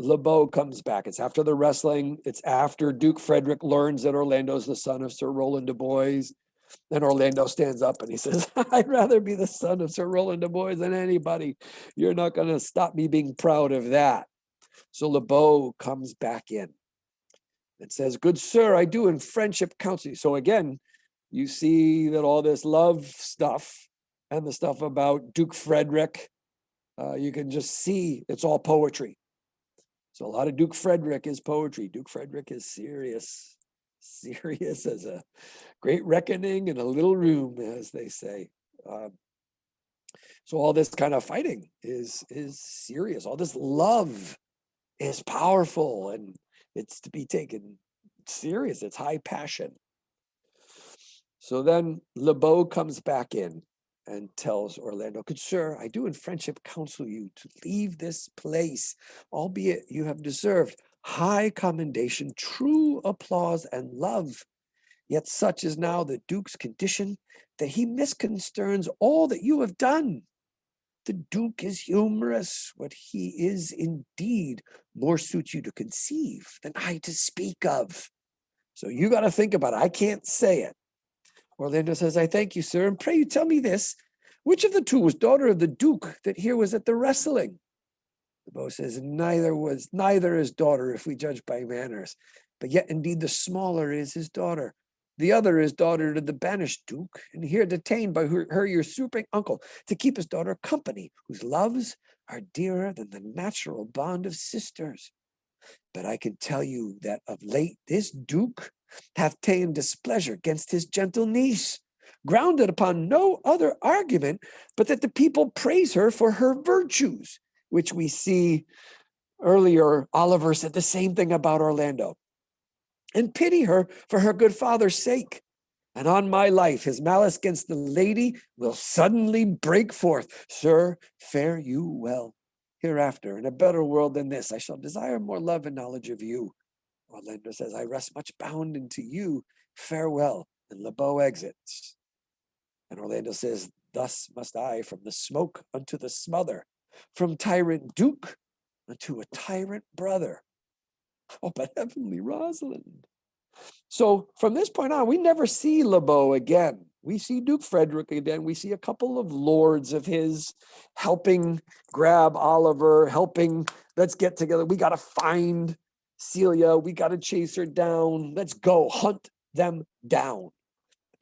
LeBeau comes back. It's after the wrestling. It's after Duke Frederick learns that Orlando's the son of Sir Roland de Boys. Then Orlando stands up and he says, I'd rather be the son of Sir Roland de Boys than anybody. You're not going to stop me being proud of that. So LeBeau comes back in and says, good sir, I do in friendship counsel you. So again, you see that all this love stuff and the stuff about Duke Frederick You can just see it's all poetry. So a lot of Duke Frederick is poetry. Duke Frederick is serious as a great reckoning in a little room, as they say. So all this kind of fighting is serious. All this love is powerful, and it's to be taken serious. It's high passion. So then LeBeau comes back in and tells Orlando, "Good sir, I do in friendship counsel you to leave this place, albeit you have deserved high commendation, true applause, and love. Yet such is now the Duke's condition that he misconcerns all that you have done. The Duke is humorous. What he is indeed more suits you to conceive than I to speak of. So you got to think about it. I can't say it." Orlando says, "I thank you, sir, and pray you tell me this. Which of the two was daughter of the Duke that here was at the wrestling?" LeBeau says, neither is daughter, if we judge by manners. But yet indeed the smaller is his daughter. The other is daughter to the banished Duke, and here detained by her usurping uncle to keep his daughter company, whose loves are dearer than the natural bond of sisters. But I can tell you that of late this Duke hath ta'en displeasure against his gentle niece, grounded upon no other argument but that the people praise her for her virtues, which we see earlier. Oliver said the same thing about Orlando, and pity her for her good father's sake. And on my life, his malice against the lady will suddenly break forth. Sir, fare you well. Hereafter, in a better world than this, I shall desire more love and knowledge of you. Orlando says, I rest much bound into you. Farewell. And LeBeau exits. And Orlando says, thus must I from the smoke unto the smother, from tyrant Duke unto a tyrant brother. Oh, but heavenly Rosalind. So from this point on, we never see LeBeau again. We see Duke Frederick again. We see a couple of lords of his helping grab Oliver, helping, let's get together. We got to find Celia. We got to chase her down. Let's go hunt them down.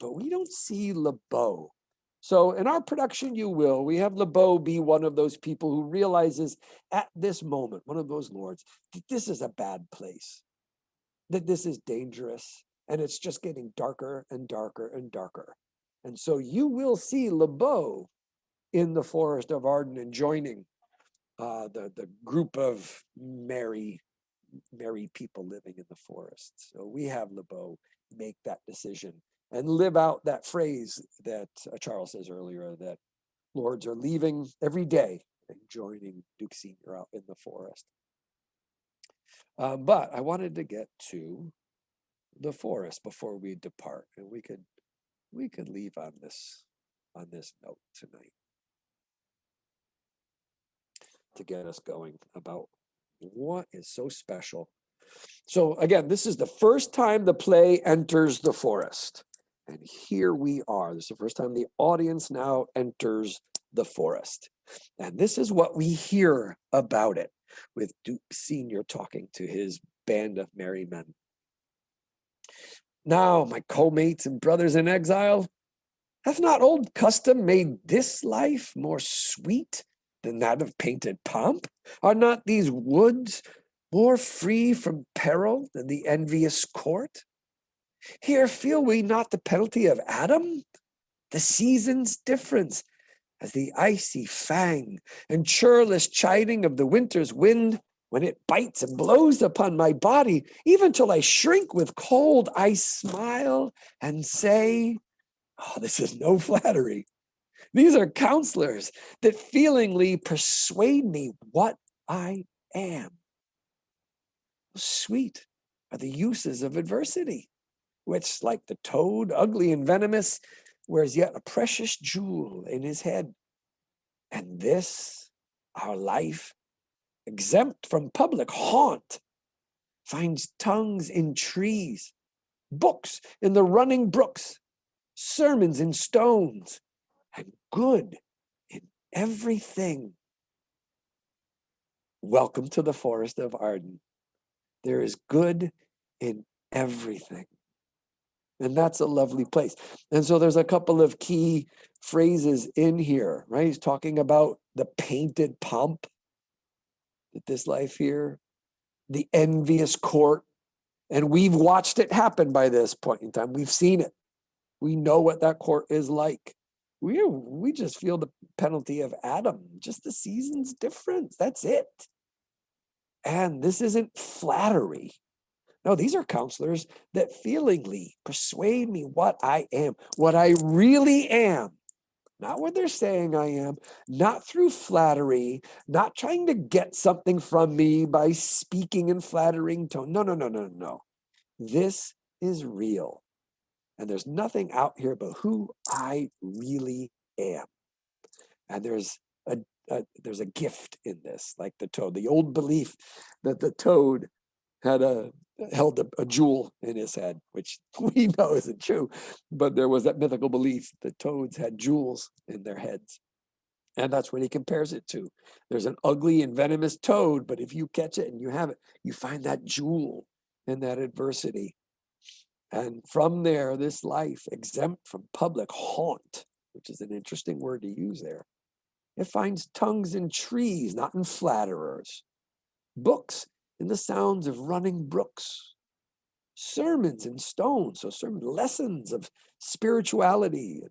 But we don't see LeBeau. So in our production, we have LeBeau be one of those people who realizes at this moment, one of those lords, that this is a bad place, that this is dangerous, and it's just getting darker and darker and darker. And so you will see LeBeau in the Forest of Arden and joining the group of merry people living in the forest. So we have LeBeau make that decision and live out that phrase that Charles says earlier, that lords are leaving every day and joining Duke Senior out in the forest. But I wanted to get to the forest before we depart, and we could leave on this note tonight to get us going about what is so special. So again, this is the first time the play enters the forest, and here we are. This is the first time the audience now enters the forest, and this is what we hear about it, with Duke Senior talking to his band of merry men. Now, my co-mates and brothers in exile, hath not old custom made this life more sweet than that of painted pomp? Are not these woods more free from peril than the envious court? Here feel we not the penalty of Adam, the season's difference, as the icy fang and churlish chiding of the winter's wind, when it bites and blows upon my body, even till I shrink with cold, I smile and say, oh, this is no flattery. These are counselors that feelingly persuade me what I am. Sweet are the uses of adversity, which, like the toad, ugly and venomous, wears yet a precious jewel in his head. And this, our life, exempt from public haunt, finds tongues in trees, books in the running brooks, sermons in stones, and good in everything. Welcome to the Forest of Arden. There is good in everything. And that's a lovely place. And so there's a couple of key phrases in here, right? He's talking about the painted pomp that this life here, the envious court. And we've watched it happen by this point in time. We've seen it. We know what that court is like. We just feel the penalty of Adam, just the season's difference. That's it. And this isn't flattery. No, these are counselors that feelingly persuade me what I am, what I really am, not what they're saying I am, not through flattery, not trying to get something from me by speaking in flattering tone. No, no, no, no, no. This is real. And there's nothing out here but who I really am. And there's a gift in this, like the toad. The old belief that the toad held a jewel in his head, which we know isn't true, but there was that mythical belief that toads had jewels in their heads. And that's what he compares it to. There's an ugly and venomous toad, but if you catch it and you have it, you find that jewel in that adversity. And from there, this life, exempt from public haunt, which is an interesting word to use there, it finds tongues in trees, not in flatterers, books in the sounds of running brooks, sermons in stones, so sermon lessons of spirituality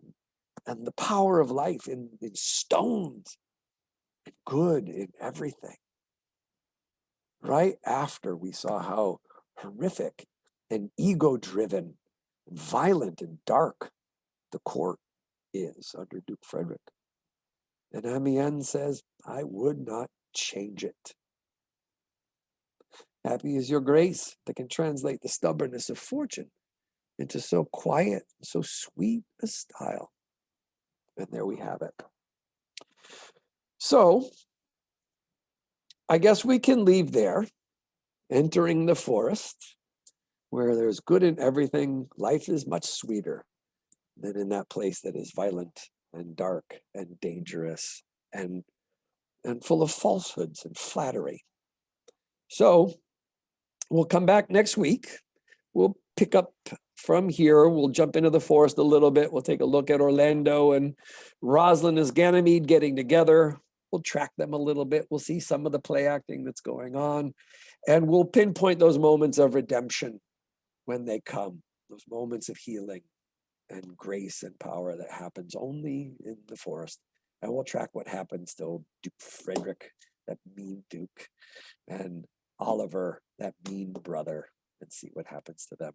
and the power of life in stones, and good in everything. Right after we saw how horrific and ego-driven, violent and dark the court is under Duke Frederick. And Amiens says, I would not change it. Happy is your grace that can translate the stubbornness of fortune into so quiet, so sweet a style. And there we have it. So I guess we can leave there, entering the forest, where there's good in everything. Life is much sweeter than in that place that is violent and dark and dangerous and full of falsehoods and flattery. So we'll come back next week. We'll pick up from here. We'll jump into the forest a little bit. We'll take a look at Orlando and Rosalind as Ganymede getting together. We'll track them a little bit. We'll see some of the play acting that's going on. And we'll pinpoint those moments of redemption when they come, those moments of healing and grace and power that happens only in the forest. And we'll track what happens to old Duke Frederick, that mean Duke, and Oliver, that mean brother, and see what happens to them.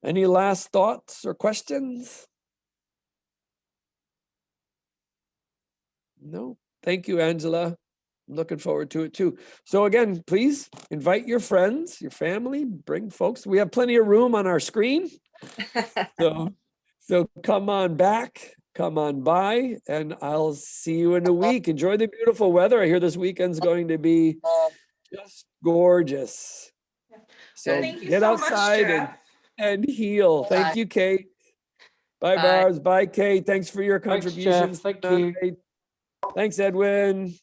Any last thoughts or questions? No? Thank you, Angela. I'm looking forward to it too. So again, please invite your friends, your family, bring folks. We have plenty of room on our screen. So come on back, come on by, and I'll see you in a week. Enjoy the beautiful weather. I hear this weekend's going to be just gorgeous. So Thank you get so outside much, Jeff. and heal. Thank you, Kate. Bye, Barbs. Bye, Kate. Thanks for your contributions. Thanks, Jeff. Thank you. Thanks, Edwin.